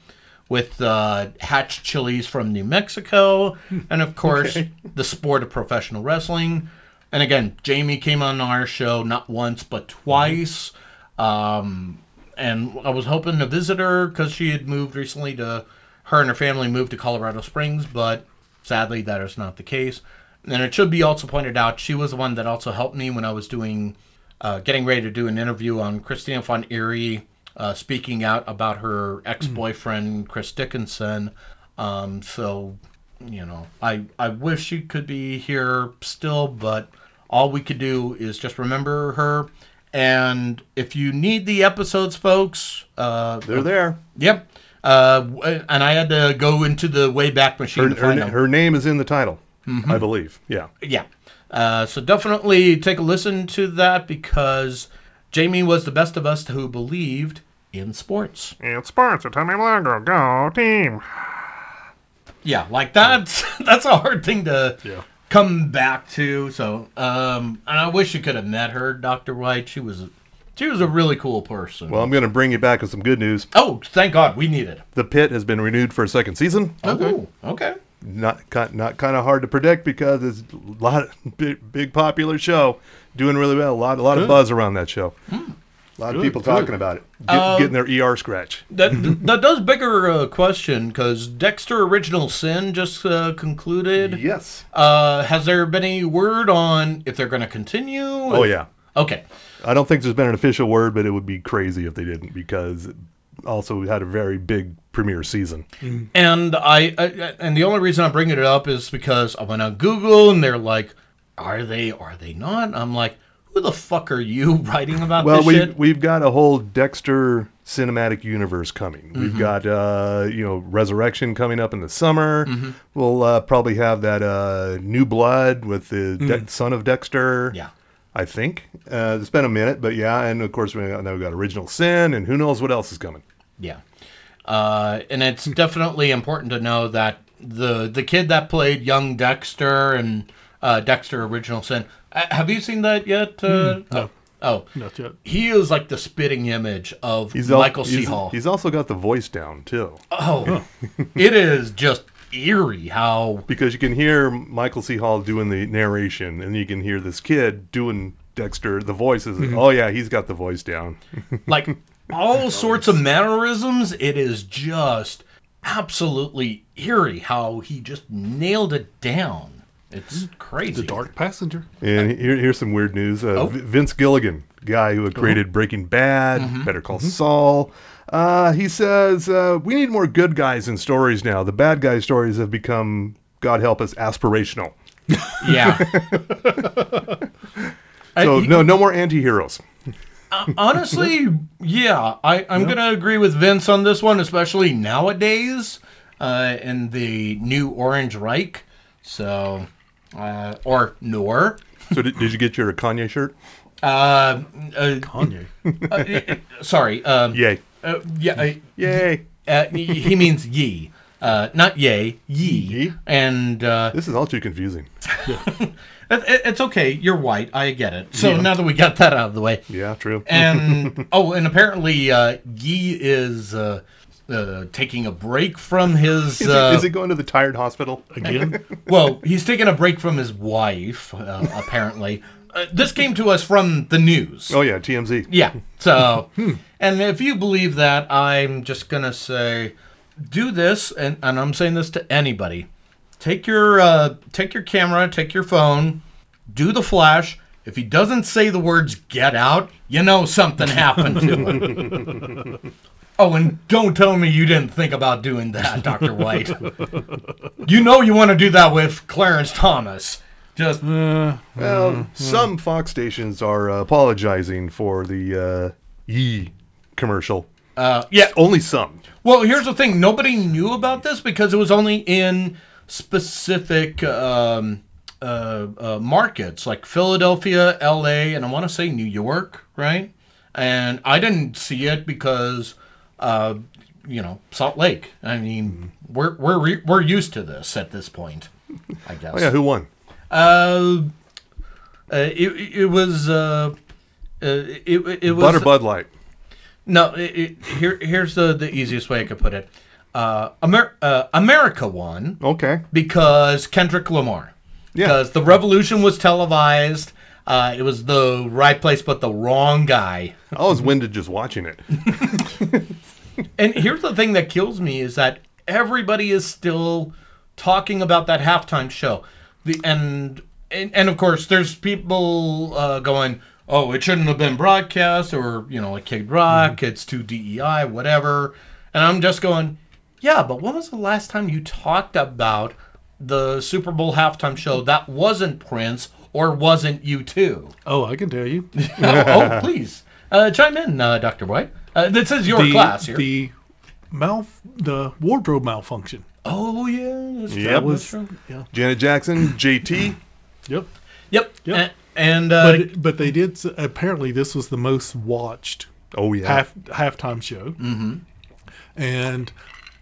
with hatch chilies from New Mexico, and of course the sport of professional wrestling. And again, Jamie came on our show not once but twice, and I was hoping to visit her because she had moved recently her and her family moved to Colorado Springs, but sadly that is not the case. And it should be also pointed out, she was the one that also helped me when I was getting ready to do an interview on Christina Von Eerie, speaking out about her ex-boyfriend, Chris Dickinson. I wish she could be here still, but all we could do is just remember her. And if you need the episodes, folks, they're there. Yep. And I had to go into the Wayback Machine to find them. Her name is in the title, I believe. Yeah. Yeah. So definitely take a listen to that, because Jamie was the best of us who believed in sports. In sports, it's Tommy Milagro. Go team. Yeah, like that's a hard thing to come back to. So, and I wish you could have met her, Dr. White. She was a really cool person. Well, I'm going to bring you back with some good news. Oh, thank God, we need it. The Pitt has been renewed for a second season. Oh, okay. Not kind of hard to predict because it's a lot of big popular show, doing really well. A lot of buzz around that show. A lot of people talking about it, getting their ER scratch. That does bigger question, because Dexter Original Sin just concluded. Yes. Has there been any word on if they're going to continue? Oh yeah. Okay. I don't think there's been an official word, but it would be crazy if they didn't, because also we had a very big premiere season. And and the only reason I'm bringing it up is because I went on Google and they're like, are they not? I'm like, who the fuck are you writing about this shit? Well, we've got a whole Dexter cinematic universe coming. We've got Resurrection coming up in the summer. We'll probably have that New Blood with the son of Dexter. Yeah. I think. It's been a minute, but yeah, and of course we've got Original Sin, and who knows what else is coming. Yeah. And it's definitely important to know that the kid that played young Dexter and Dexter Original Sin, have you seen that yet? No. Oh. Not yet. He is like the spitting image of Michael C. Hall. He's also got the voice down, too. Oh. It is just eerie how... Because you can hear Michael C. Hall doing the narration, and you can hear this kid doing Dexter, the voices. Oh, yeah, he's got the voice down. Like, all sorts of mannerisms. It is just absolutely eerie how he just nailed it down. It's crazy. The Dark Passenger. And here's some weird news. Vince Gilligan, guy who had created Breaking Bad, Better Call Saul, he says, we need more good guys in stories now. The bad guy stories have become, God help us, aspirational. Yeah. So no more anti-heroes. Honestly, yeah. I'm going to agree with Vince on this one, especially nowadays in the new Orange Reich. So, or Noor. So did you get your Kanye shirt? Kanye. Sorry. Yay. Yay. He means ye. Not yay, ye. And this is all too confusing. It's okay. You're white. I get it. So now that we got that out of the way. Yeah, true. And and apparently ye is taking a break from his... Is he going to the tired hospital Again? Well, he's taking a break from his wife, apparently. This came to us from the news. Oh, yeah, TMZ. Yeah. So, and if you believe that, I'm just going to say, do this, and I'm saying this to anybody. Take your camera, take your phone, do the flash. If he doesn't say the words "get out," you know something happened to him. Oh, and don't tell me you didn't think about doing that, Dr. White. You know you want to do that with Clarence Thomas. Just Well, some Fox stations are apologizing for the Yee commercial. yeah. Only some. Well, here's the thing. Nobody knew about this because it was only in specific markets like Philadelphia, L.A., and I want to say New York, right? And I didn't see it because, Salt Lake. I mean, we're used to this at this point, I guess. Oh, yeah, who won? It was Bud or Bud Light? No, here's the easiest way I could put it. America won. Okay. Because Kendrick Lamar. Yeah. Because the revolution was televised. It was the right place, but the wrong guy. I was winded just watching it. And here's the thing that kills me is that everybody is still talking about that halftime show. And of course, there's people going, oh, it shouldn't have been broadcast, or, like Kid Rock, it's too DEI, whatever. And I'm just going, yeah, but when was the last time you talked about the Super Bowl halftime show that wasn't Prince or wasn't U2? Oh, I can tell you. Oh, please. Chime in, Dr. White. This is your class here. The wardrobe malfunction. Oh, yeah. That's true. Yep. That's true. Yeah. Janet Jackson, JT. Yep. Yep. And but they did. Apparently, this was the most watched Oh, yeah. halftime show. Mm-hmm. And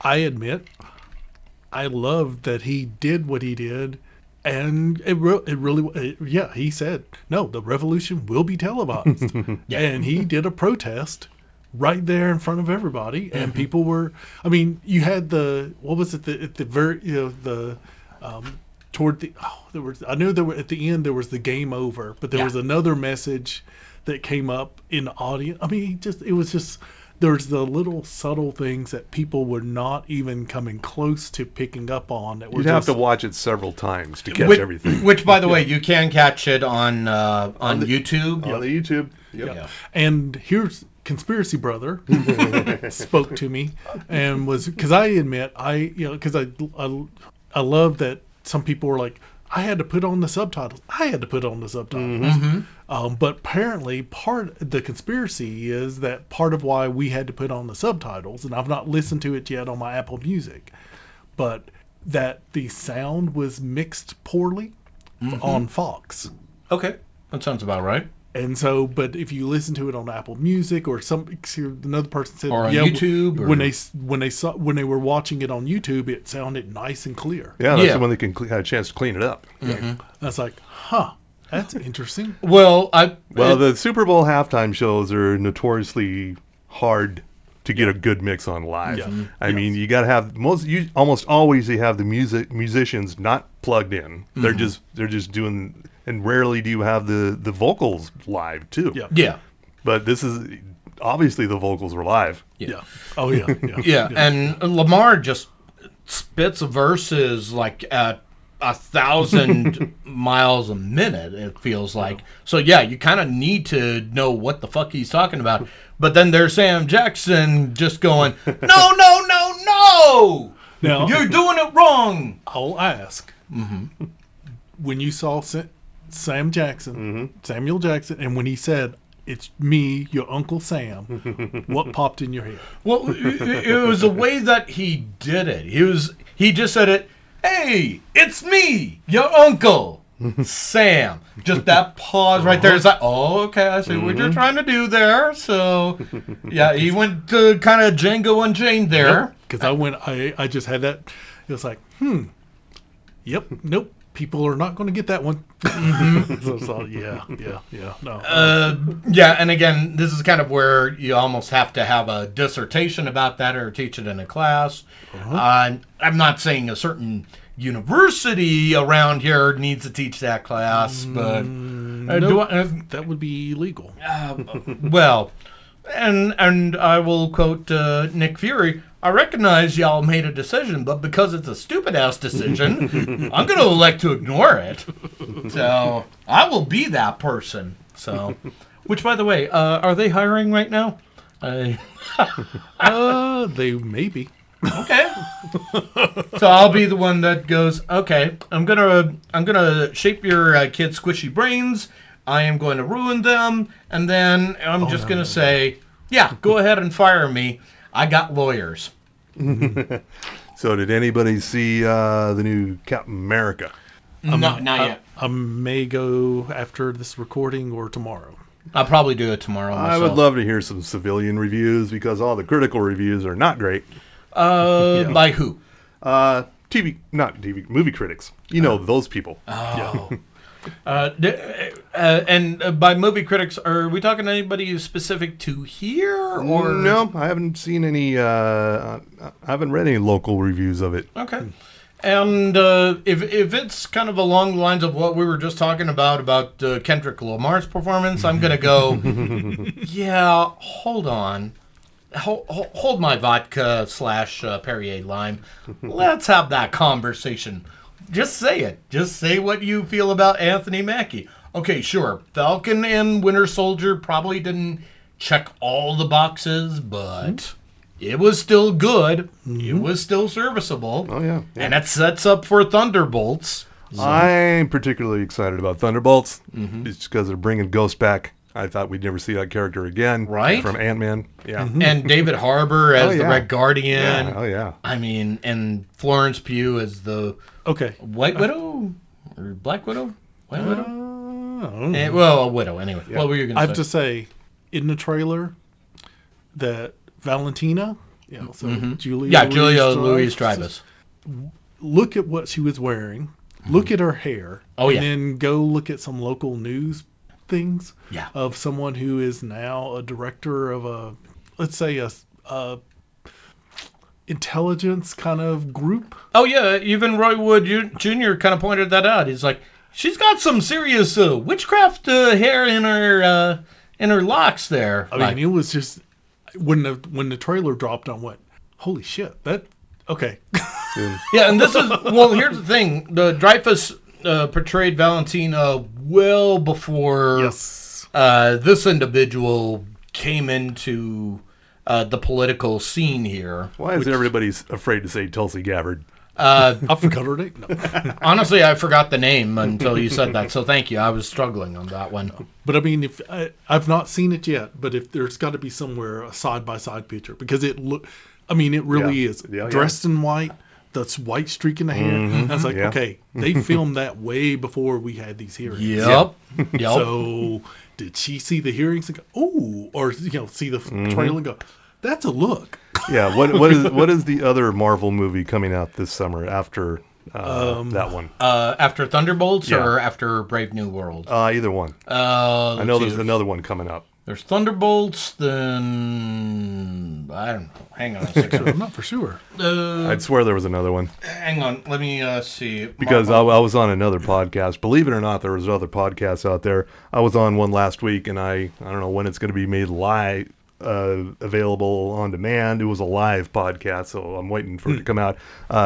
I admit, I loved that he did what he did. And it really, he said, no, the revolution will be televised. Yeah. And he did a protest right there in front of everybody. And people were, you had I knew there were, at the end, there was the game over, but there was another message that came up in the audience. There's the little subtle things that people were not even coming close to picking up on. That were You'd have to watch it several times to catch everything. Which, by the way, you can catch it on YouTube. On the YouTube. Yep. Yeah. And here's Conspiracy Brother spoke to me and was, because I admit, I love that some people were like, I had to put on the subtitles. Mm-hmm. But apparently the conspiracy is that part of why we had to put on the subtitles, and I've not listened to it yet on my Apple Music, but that the sound was mixed poorly on Fox. Okay. That sounds about right. And so, but if you listen to it on Apple Music or another person said, or on YouTube, when they were watching it on YouTube, it sounded nice and clear. Yeah, that's when they had a chance to clean it up. Mm-hmm. I was like, that's interesting. Well, the Super Bowl halftime shows are notoriously hard to get a good mix on live. Yeah. I mean, you got to have almost always you have the musicians not plugged in. They're just doing. And rarely do you have the vocals live, too. Yeah. Yeah. But this is, obviously the vocals were live. Yeah. Oh, yeah. Yeah. And Lamar just spits verses like at 1,000 miles a minute, it feels like. So, yeah, you kind of need to know what the fuck he's talking about. But then there's Sam Jackson just going, no! Now, you're doing it wrong! I'll ask. Mm-hmm. When you saw Samuel Jackson, and when he said, "It's me, your Uncle Sam," what popped in your head? Well, it was the way that he did it. He just said it, "Hey, it's me, your Uncle Sam." Just that pause right there. It's like, oh, okay, I see what you're trying to do there. So, yeah, he went to kind of Django Unchained there. Because I just had that. It was like, yep, nope. people are not going to get that one. So, yeah, no. Yeah, and again, this is kind of where you almost have to have a dissertation about that or teach it in a class. I'm not saying a certain university around here needs to teach that class, but that would be illegal. Well, and I will quote Nick Fury. I recognize y'all made a decision, but because it's a stupid-ass decision, I'm going to elect to ignore it. So I will be that person. So, which, by the way, are they hiring right now? They may be. Okay. So I'll be the one that goes, okay, I'm gonna shape your kids' squishy brains. I am going to ruin them, and then I'm just gonna say, yeah, go ahead and fire me. I got lawyers. So did anybody see the new Captain America? No, not yet. I may go after this recording or tomorrow. I'll probably do it tomorrow myself. I would love to hear some civilian reviews because all the critical reviews are not great. By who? Movie critics. You know those people. Oh. And by movie critics, are we talking anybody specific to here, or no? I haven't seen any. I haven't read any local reviews of it. Okay. And if it's kind of along the lines of what we were just talking about Kendrick Lamar's performance, I'm gonna go. Yeah, hold on. Hold my vodka / Perrier lime. Let's have that conversation. Just say it. Just say what you feel about Anthony Mackie. Okay, sure. Falcon and Winter Soldier probably didn't check all the boxes, but it was still good. It was still serviceable. Oh, yeah. And it sets up for Thunderbolts. So. I'm particularly excited about Thunderbolts. It's because they're bringing Ghost back. I thought we'd never see that character again. Right? From Ant-Man. Yeah. And David Harbour as the Red Guardian. Yeah. Oh, yeah. I mean, and Florence Pugh as the White Widow? Or Black Widow? White Widow? Well, a widow, anyway. Yeah. What were you going to say? I have to say, in the trailer, that Valentina, Julia Louis-Dreyfus. Look at what she was wearing. Look at her hair. Oh, yeah. And then go look at some local news things of someone who is now a director of let's say a intelligence kind of group. Oh yeah, even Roy Wood Jr. kind of pointed that out. He's like, she's got some serious witchcraft hair in her locks there. I mean, it was just when the trailer dropped, I went, holy shit, that okay. Yeah, and this is here's the thing: the Dreyfus portrayed Valentina well before this individual came into the political scene here. Why is everybody afraid to say Tulsi Gabbard? I forgot her name. No. Honestly, I forgot the name until you said that, so thank you. I was struggling on that one. But I mean, if I've not seen it yet, but if there's got to be somewhere a side-by-side picture, because it really is dressed in white. That's white streak in the hair. I was like, okay, they filmed that way before we had these hearings. Yep. So did she see the hearings and go, ooh, or see the trailer and go, that's a look. Yeah. What is the other Marvel movie coming out this summer after that one? After Thunderbolts or after Brave New World? Either one. I know there's another one coming up. There's Thunderbolts, then I don't know. Hang on a second. I'm not for sure. I'd swear there was another one. Hang on, let me see. Because I was on another podcast. Believe it or not, there was other podcasts out there. I was on one last week, and I don't know when it's going to be made live. Available on demand. It was a live podcast, so I'm waiting for it to come out.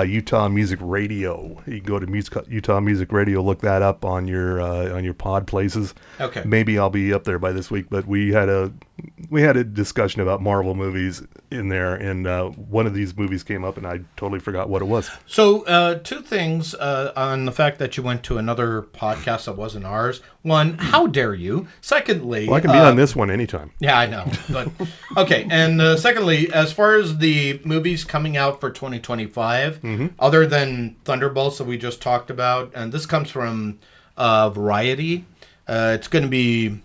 Utah Music Radio. You can go to Utah Music Radio, look that up on your pod places. Okay. Maybe I'll be up there by this week. But we had a discussion about Marvel movies in there, and one of these movies came up, and I totally forgot what it was. So two things on the fact that you went to another podcast that wasn't ours. One, how dare you? Secondly, well, I can be on this one anytime. Yeah, I know. But okay, and secondly, as far as the movies coming out for 2025, other than Thunderbolts that we just talked about, and this comes from Variety, it's going to be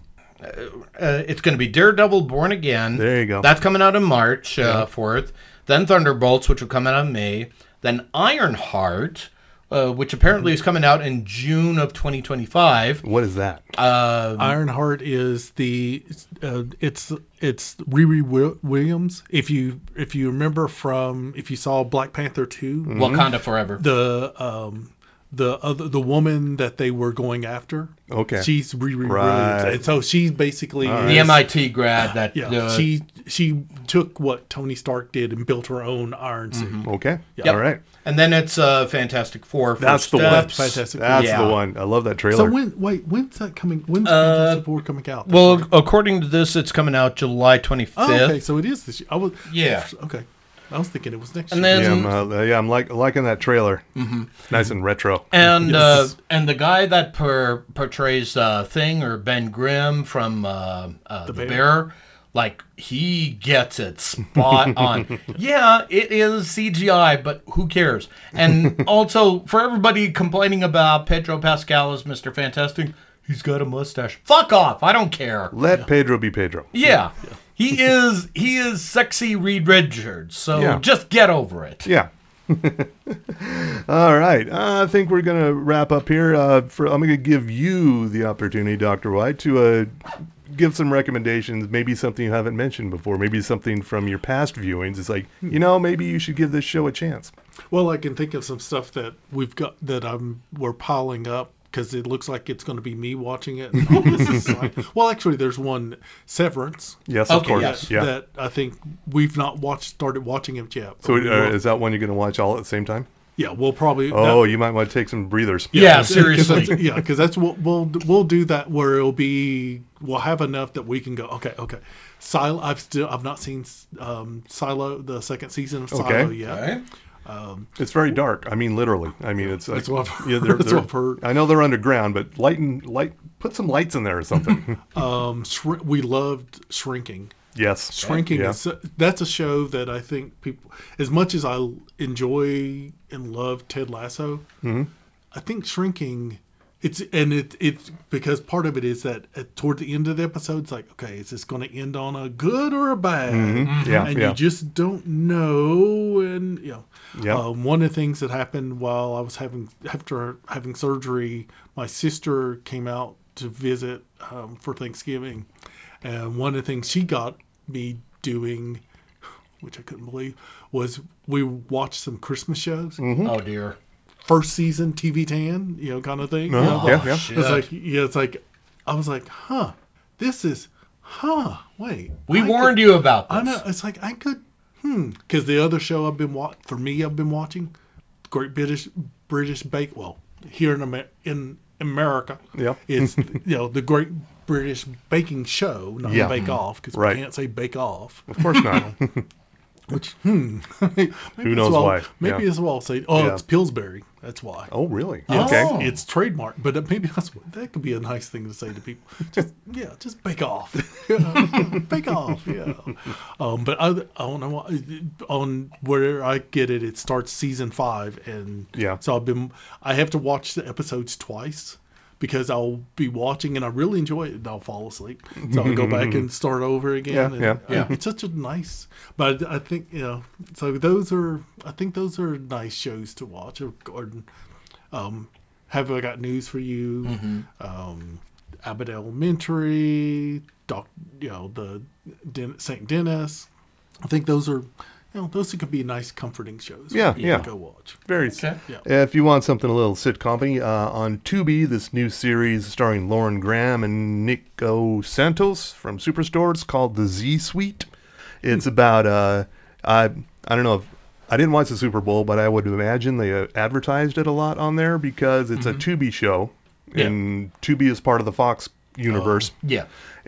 Daredevil Born Again. There you go. That's coming out in March 4th. Then Thunderbolts, which will come out in May. Then Ironheart, which apparently is coming out in June of 2025. What is that? Ironheart is it's Riri Williams. If you remember if you saw Black Panther 2, Wakanda Forever. The woman that they were going after. Okay. She's Riri Williams, and so she's basically the MIT grad that. She took what Tony Stark did and built her own iron suit. Okay. Yep. All right. And then it's Fantastic Four. That's the one. Fantastic Four. That's the one. I love that trailer. So when's that coming? When's Fantastic Four coming out? Well, according to this, it's coming out July 25th. Oh, okay, so it is this year. Yeah. Okay. I was thinking it was next And year. then, I'm liking that trailer. Nice and retro. And and the guy that portrays Thing or Ben Grimm from the Bear, like he gets it spot on. Yeah, it is CGI, but who cares? And also for everybody complaining about Pedro Pascal as Mr. Fantastic, he's got a mustache. Fuck off! I don't care. Let Pedro be Pedro. Yeah. He is sexy Reed Richards, so just get over it. Yeah. All right. I think we're going to wrap up here. I'm going to give you the opportunity, Dr. White, to give some recommendations, maybe something you haven't mentioned before, maybe something from your past viewings. It's like, maybe you should give this show a chance. Well, I can think of some stuff that we've got that we're piling up. Because it looks like it's going to be me watching it. Well, actually, there's one, Severance. Yes, of course. That I think we've not started watching it yet. So is that one you're going to watch all at the same time? Yeah, we'll probably. You might want to take some breathers. Yeah, seriously. Because that's what we'll do that where we'll have enough that we can go. Okay. Silo. I've not seen Silo, the second season of Silo yet. Okay. It's very dark. I mean, literally. I mean, it's like, that's what I've heard. I know they're underground, but put some lights in there or something. We loved Shrinking. Yes. Shrinking that's a show that I think people, as much as I enjoy and love Ted Lasso, I think Shrinking, it's because part of it is that toward the end of the episode, it's like, okay, is this going to end on a good or a bad? You just don't know. And one of the things that happened while I was after having surgery, my sister came out to visit for Thanksgiving, and one of the things she got me doing, which I couldn't believe, was we watched some Christmas shows. Oh dear. First season TV tan, kind of thing. It's like I was like, wait. We warned you about this. I know. It's like I could, because the other show I've been watching, Great British Bake. Well, here in America, it's the Great British Baking Show, not Bake Off, because we can't say Bake Off. Of course not. Which, who knows why? Maybe as well say, it's Pillsbury. That's why. Oh, really? Yes. Okay. It's trademarked, but maybe that could be a nice thing to say to people. Just bake off. Bake off, but I don't know on where I get it. It starts season 5, and so I have to watch the episodes twice. Because I'll be watching and I really enjoy it and I'll fall asleep. So I'll go back and start over again. It's such a nice, but I think, so I think those are nice shows to watch. Gordon, Have I Got News for You, Abbott Elementary, the St. Denis. I think those are, those could be nice, comforting shows. Yeah. Go watch. Very. Okay. If you want something a little sitcom-y, on Tubi, this new series starring Lauren Graham and Nico Santos from Superstore. It's called The Z Suite. It's about I don't know if I didn't watch the Super Bowl, but I would imagine they advertised it a lot on there because it's a Tubi show, and Tubi is part of the Fox universe.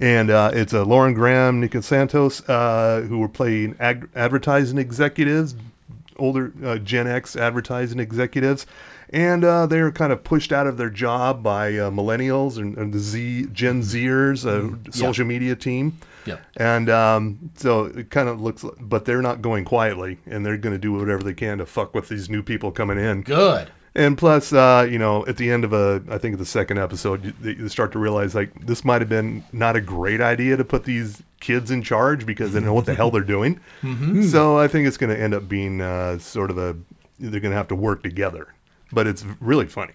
And it's Lauren Graham, Nico Santos, who were playing advertising executives, older Gen X advertising executives. And they were kind of pushed out of their job by millennials and the Gen Zers, social media team. And so it kind of looks, but they're not going quietly, and they're going to do whatever they can to fuck with these new people coming in. Good. And plus, at the end of I think the second episode, you start to realize, like, this might have been not a great idea to put these kids in charge because they don't know what the hell they're doing. So I think it's going to end up being they're going to have to work together but it's really funny.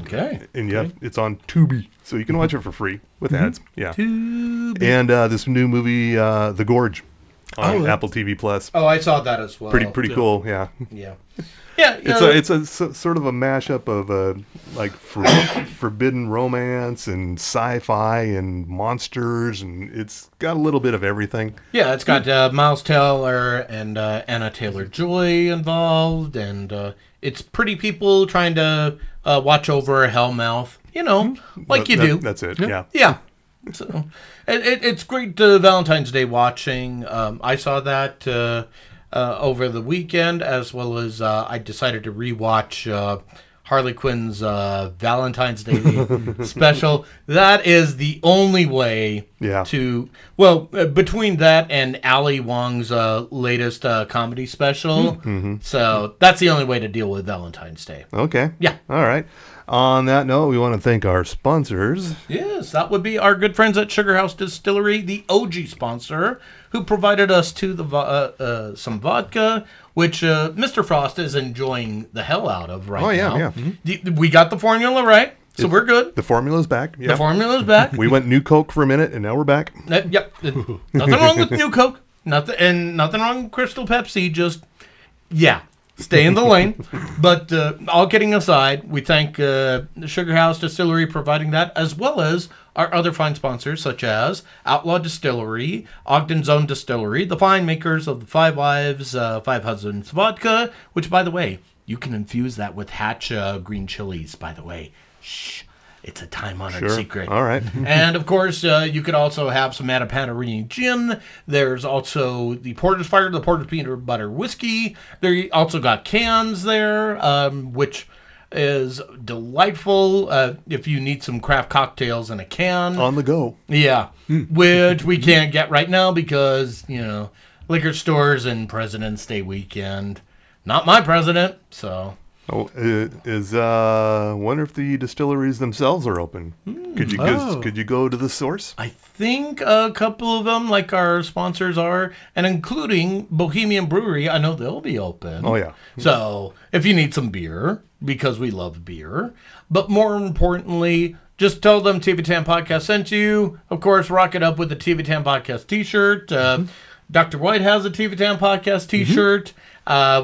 Okay. And it's on Tubi, so you can watch it for free with ads. Yeah. Tubi. And this new movie, The Gorge, on Apple TV Plus. Oh, I saw that as well. Pretty cool. Yeah. Yeah. Yeah. It's a sort of a mashup of like forbidden romance and sci-fi and monsters, and it's got a little bit of everything. Yeah, it's got Miles Teller and Anna Taylor-Joy involved, and it's pretty people trying to watch over a hellmouth, like you do. That's it. Yeah. Yeah. So it's great Valentine's Day watching. I saw that over the weekend, as well as I decided to rewatch Harley Quinn's Valentine's Day special. That is the only way to... Well, between that and Ali Wong's latest comedy special. Mm-hmm. So that's the only way to deal with Valentine's Day. Okay. Yeah. All right. On that note, we want to thank our sponsors. Yes, that would be our good friends at Sugar House Distillery, the OG sponsor, who provided us to some vodka, which Mr. Frost is enjoying the hell out of now. Yeah. Mm-hmm. We got the formula right, so we're good. The formula's back. Yep. The formula's back. We went New Coke for a minute, and now we're back. Yep. Nothing wrong with New Coke. Nothing wrong with Crystal Pepsi. Just, stay in the lane. But all kidding aside, we thank the Sugar House Distillery providing that, as well as our other fine sponsors, such as Outlaw Distillery, Ogden's Own Distillery, the fine makers of the Five Wives, Five Husbands vodka, which, by the way, you can infuse that with Hatch green chilies, by the way. Shh. It's a time-honored secret. All right. And, of course, you could also have some Mattapantarini gin. There's also the Porter's Fire, the Porter's Peanut Butter Whiskey. They also got cans there, which is delightful if you need some craft cocktails in a can. On the go. Yeah, which we can't get right now because, liquor stores and President's Day weekend. Not my president, so... Oh, wonder if the distilleries themselves are open. Could you go to the source? I think a couple of them, like our sponsors, are, and including Bohemian Brewery. I know they'll be open. Oh yeah. So if you need some beer, because we love beer, but more importantly, just tell them TV10 Podcast sent you. Of course, rock it up with the TV10 Podcast T-shirt. Dr. White has a TV10 Podcast T-shirt.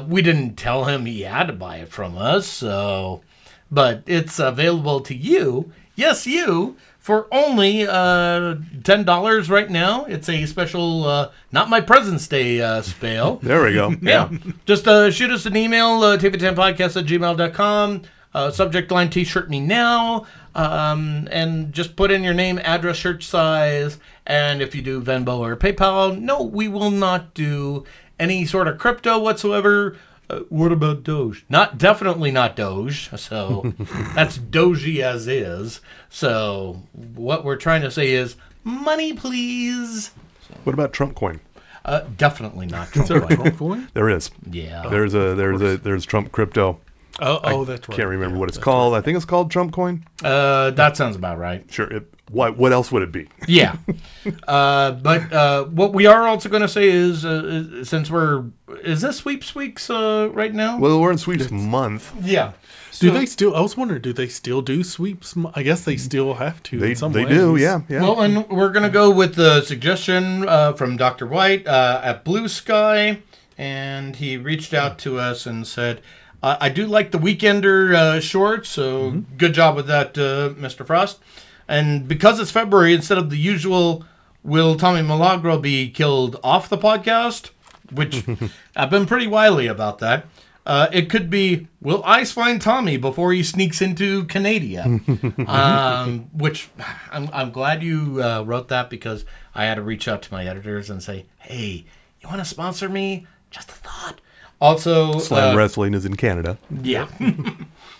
We didn't tell him he had to buy it from us, but it's available to you. Yes, you, for only $10 right now. It's a special, not my President's Day spell. There we go. Yeah. Just shoot us an email, tv10podcast@gmail.com. Subject line T-shirt me now. And just put in your name, address, shirt size, and if you do Venmo or PayPal, no, we will not do any sort of crypto whatsoever. What about Doge? Definitely not Doge. So that's Doji as is. So what we're trying to say is money, please. What about Trump coin? Definitely not Trump coin. Trump coin? There is. Yeah. There's Trump crypto. Oh, that's right. Can't remember what it's called. Right. I think it's called Trump coin. That sounds about right. Sure. What else would it be? Yeah. But what we are also going to say is, since is this Sweeps Weeks right now? Well, we're in Sweeps month. Yeah. Do they still? I was wondering, do they still do sweeps? I guess they still have to. They in some they ways. do. Yeah. Well, and we're going to go with the suggestion from Dr. White at Blue Sky, and he reached out to us and said, I do like the Weekender shorts, so good job with that, Mr. Frost. And because it's February, instead of the usual, will Tommy Milagro be killed off the podcast? Which I've been pretty wily about that. It could be, will Ice find Tommy before he sneaks into Canada? Which I'm glad you wrote that, because I had to reach out to my editors and say, hey, you want to sponsor me? Just a thought. Also, Slam Wrestling is in Canada. Yeah.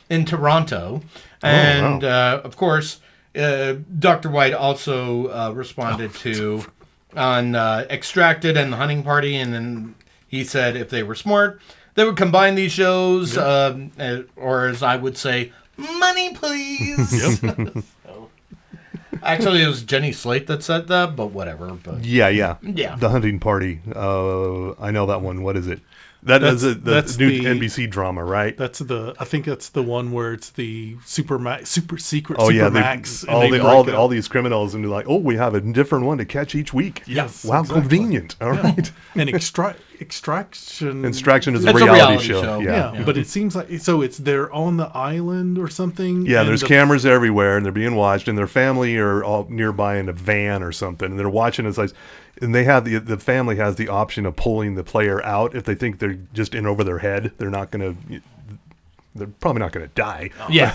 In Toronto. And, of course, Dr. White also responded on Extracted and the Hunting Party, and then he said if they were smart, they would combine these shows, or as I would say, money please. Yep. Actually, it was Jenny Slate that said that, but whatever. But Yeah. The Hunting Party. I know that one. What is it? That's the new the NBC drama, right? I think that's the one where it's the super secret Oh yeah, Max. all these criminals, and they're like, oh, we have a different one to catch each week. Yes, wow, exactly. Convenient. All right. And Extraction. Extraction is a It's reality show. Yeah, but it seems like they're on the island or something. Yeah, and there's cameras everywhere, and they're being watched, and their family are all nearby in a van or something, and they're watching as like. And they have the family has the option of pulling the player out if they think they're just in over their head. They're probably not gonna die. Yeah.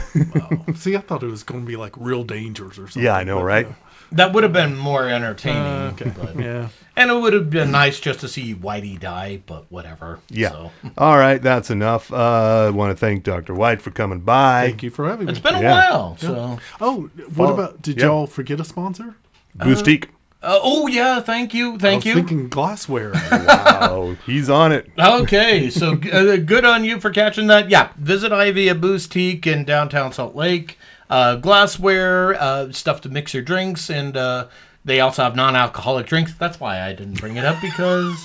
See, I thought it was going to be like Real Dangers or something. Yeah, I know, right? That would have been more entertaining. Okay. But, Yeah. and it would have been nice just to see Whitey die, but whatever. Yeah. So. All right, that's enough. I want to thank Dr. White for coming by. Thank you for having me. It's been a Yeah. while. So. Oh, what about? Did Yeah. y'all forget a sponsor? Boustique. Oh yeah, thank you. I was thinking glassware. Wow, he's on it. Okay, so good on you for catching that. Yeah, visit Ivy at Boustique in downtown Salt Lake. Glassware, stuff to mix your drinks, and they also have non-alcoholic drinks. That's why I didn't bring it up, because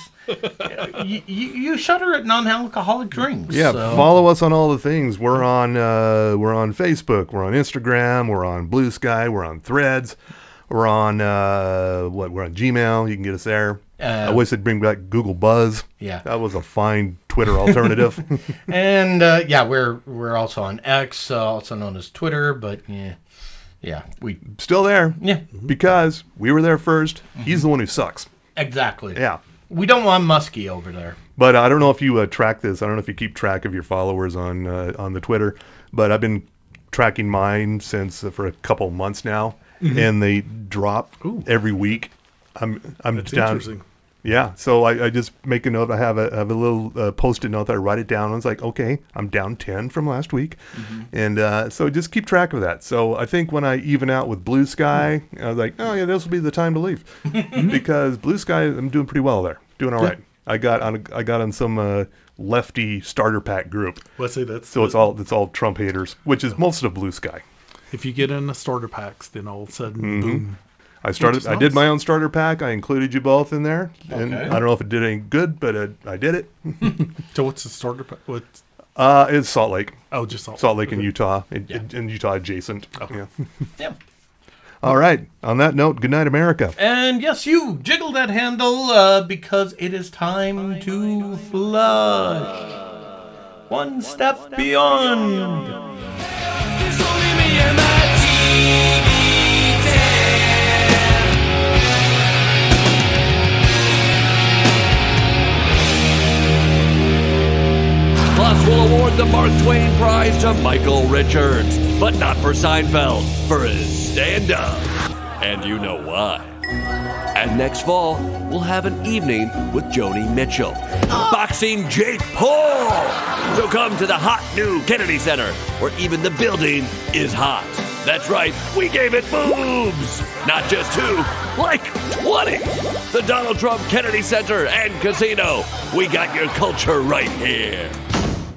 you shudder at non-alcoholic drinks. Yeah, so. follow us on all the things. We're on Facebook, we're on Instagram, we're on Blue Sky, we're on Threads. We're on we're on Gmail. You can get us there. I wish they'd bring back Google Buzz. Yeah. That was a fine Twitter alternative. And we're also on X, also known as Twitter, but yeah, we Still there. yeah, Because we were there first. He's the one who sucks. exactly. Yeah. We don't want Muskie over there. But I don't know if you track this. I don't know if you keep track of your followers on the Twitter. But I've been tracking mine for a couple months now. And they drop every week. I'm That's down. interesting. Yeah, so I just make a note. I have a little post-it note that I write it down. I was like, okay, I'm down 10 from last week, and so just keep track of that. So I think when I even out with Blue Sky, I was like, oh yeah, this will be the time to leave, because Blue Sky, I'm doing pretty well there, doing all right. I got on some lefty starter pack group. Let's say that's So it's all Trump haters, which is most of Blue Sky. If you get in the starter packs, then all of a sudden, boom. I did my own starter pack. I included you both in there, and Okay. I don't know if it did any good, but I did it. So what's the starter pack? It's Salt Lake. Oh, just Salt Lake in Utah, in Utah adjacent. Yeah. Yeah. All right. On that note, good night, America. And yes, you jiggle that handle because it is time to flush. One step beyond. There's only me and my TV Plus, we'll award the Mark Twain Prize to Michael Richards, but not for Seinfeld, for his stand-up. And you know why. And next fall, we'll have an evening with Joni Mitchell, boxing Jake Paul. So come to the hot new Kennedy Center, where even the building is hot. That's right, we gave it boobs. Not just 2, like 20. The Donald Trump Kennedy Center and Casino. We got your culture right here.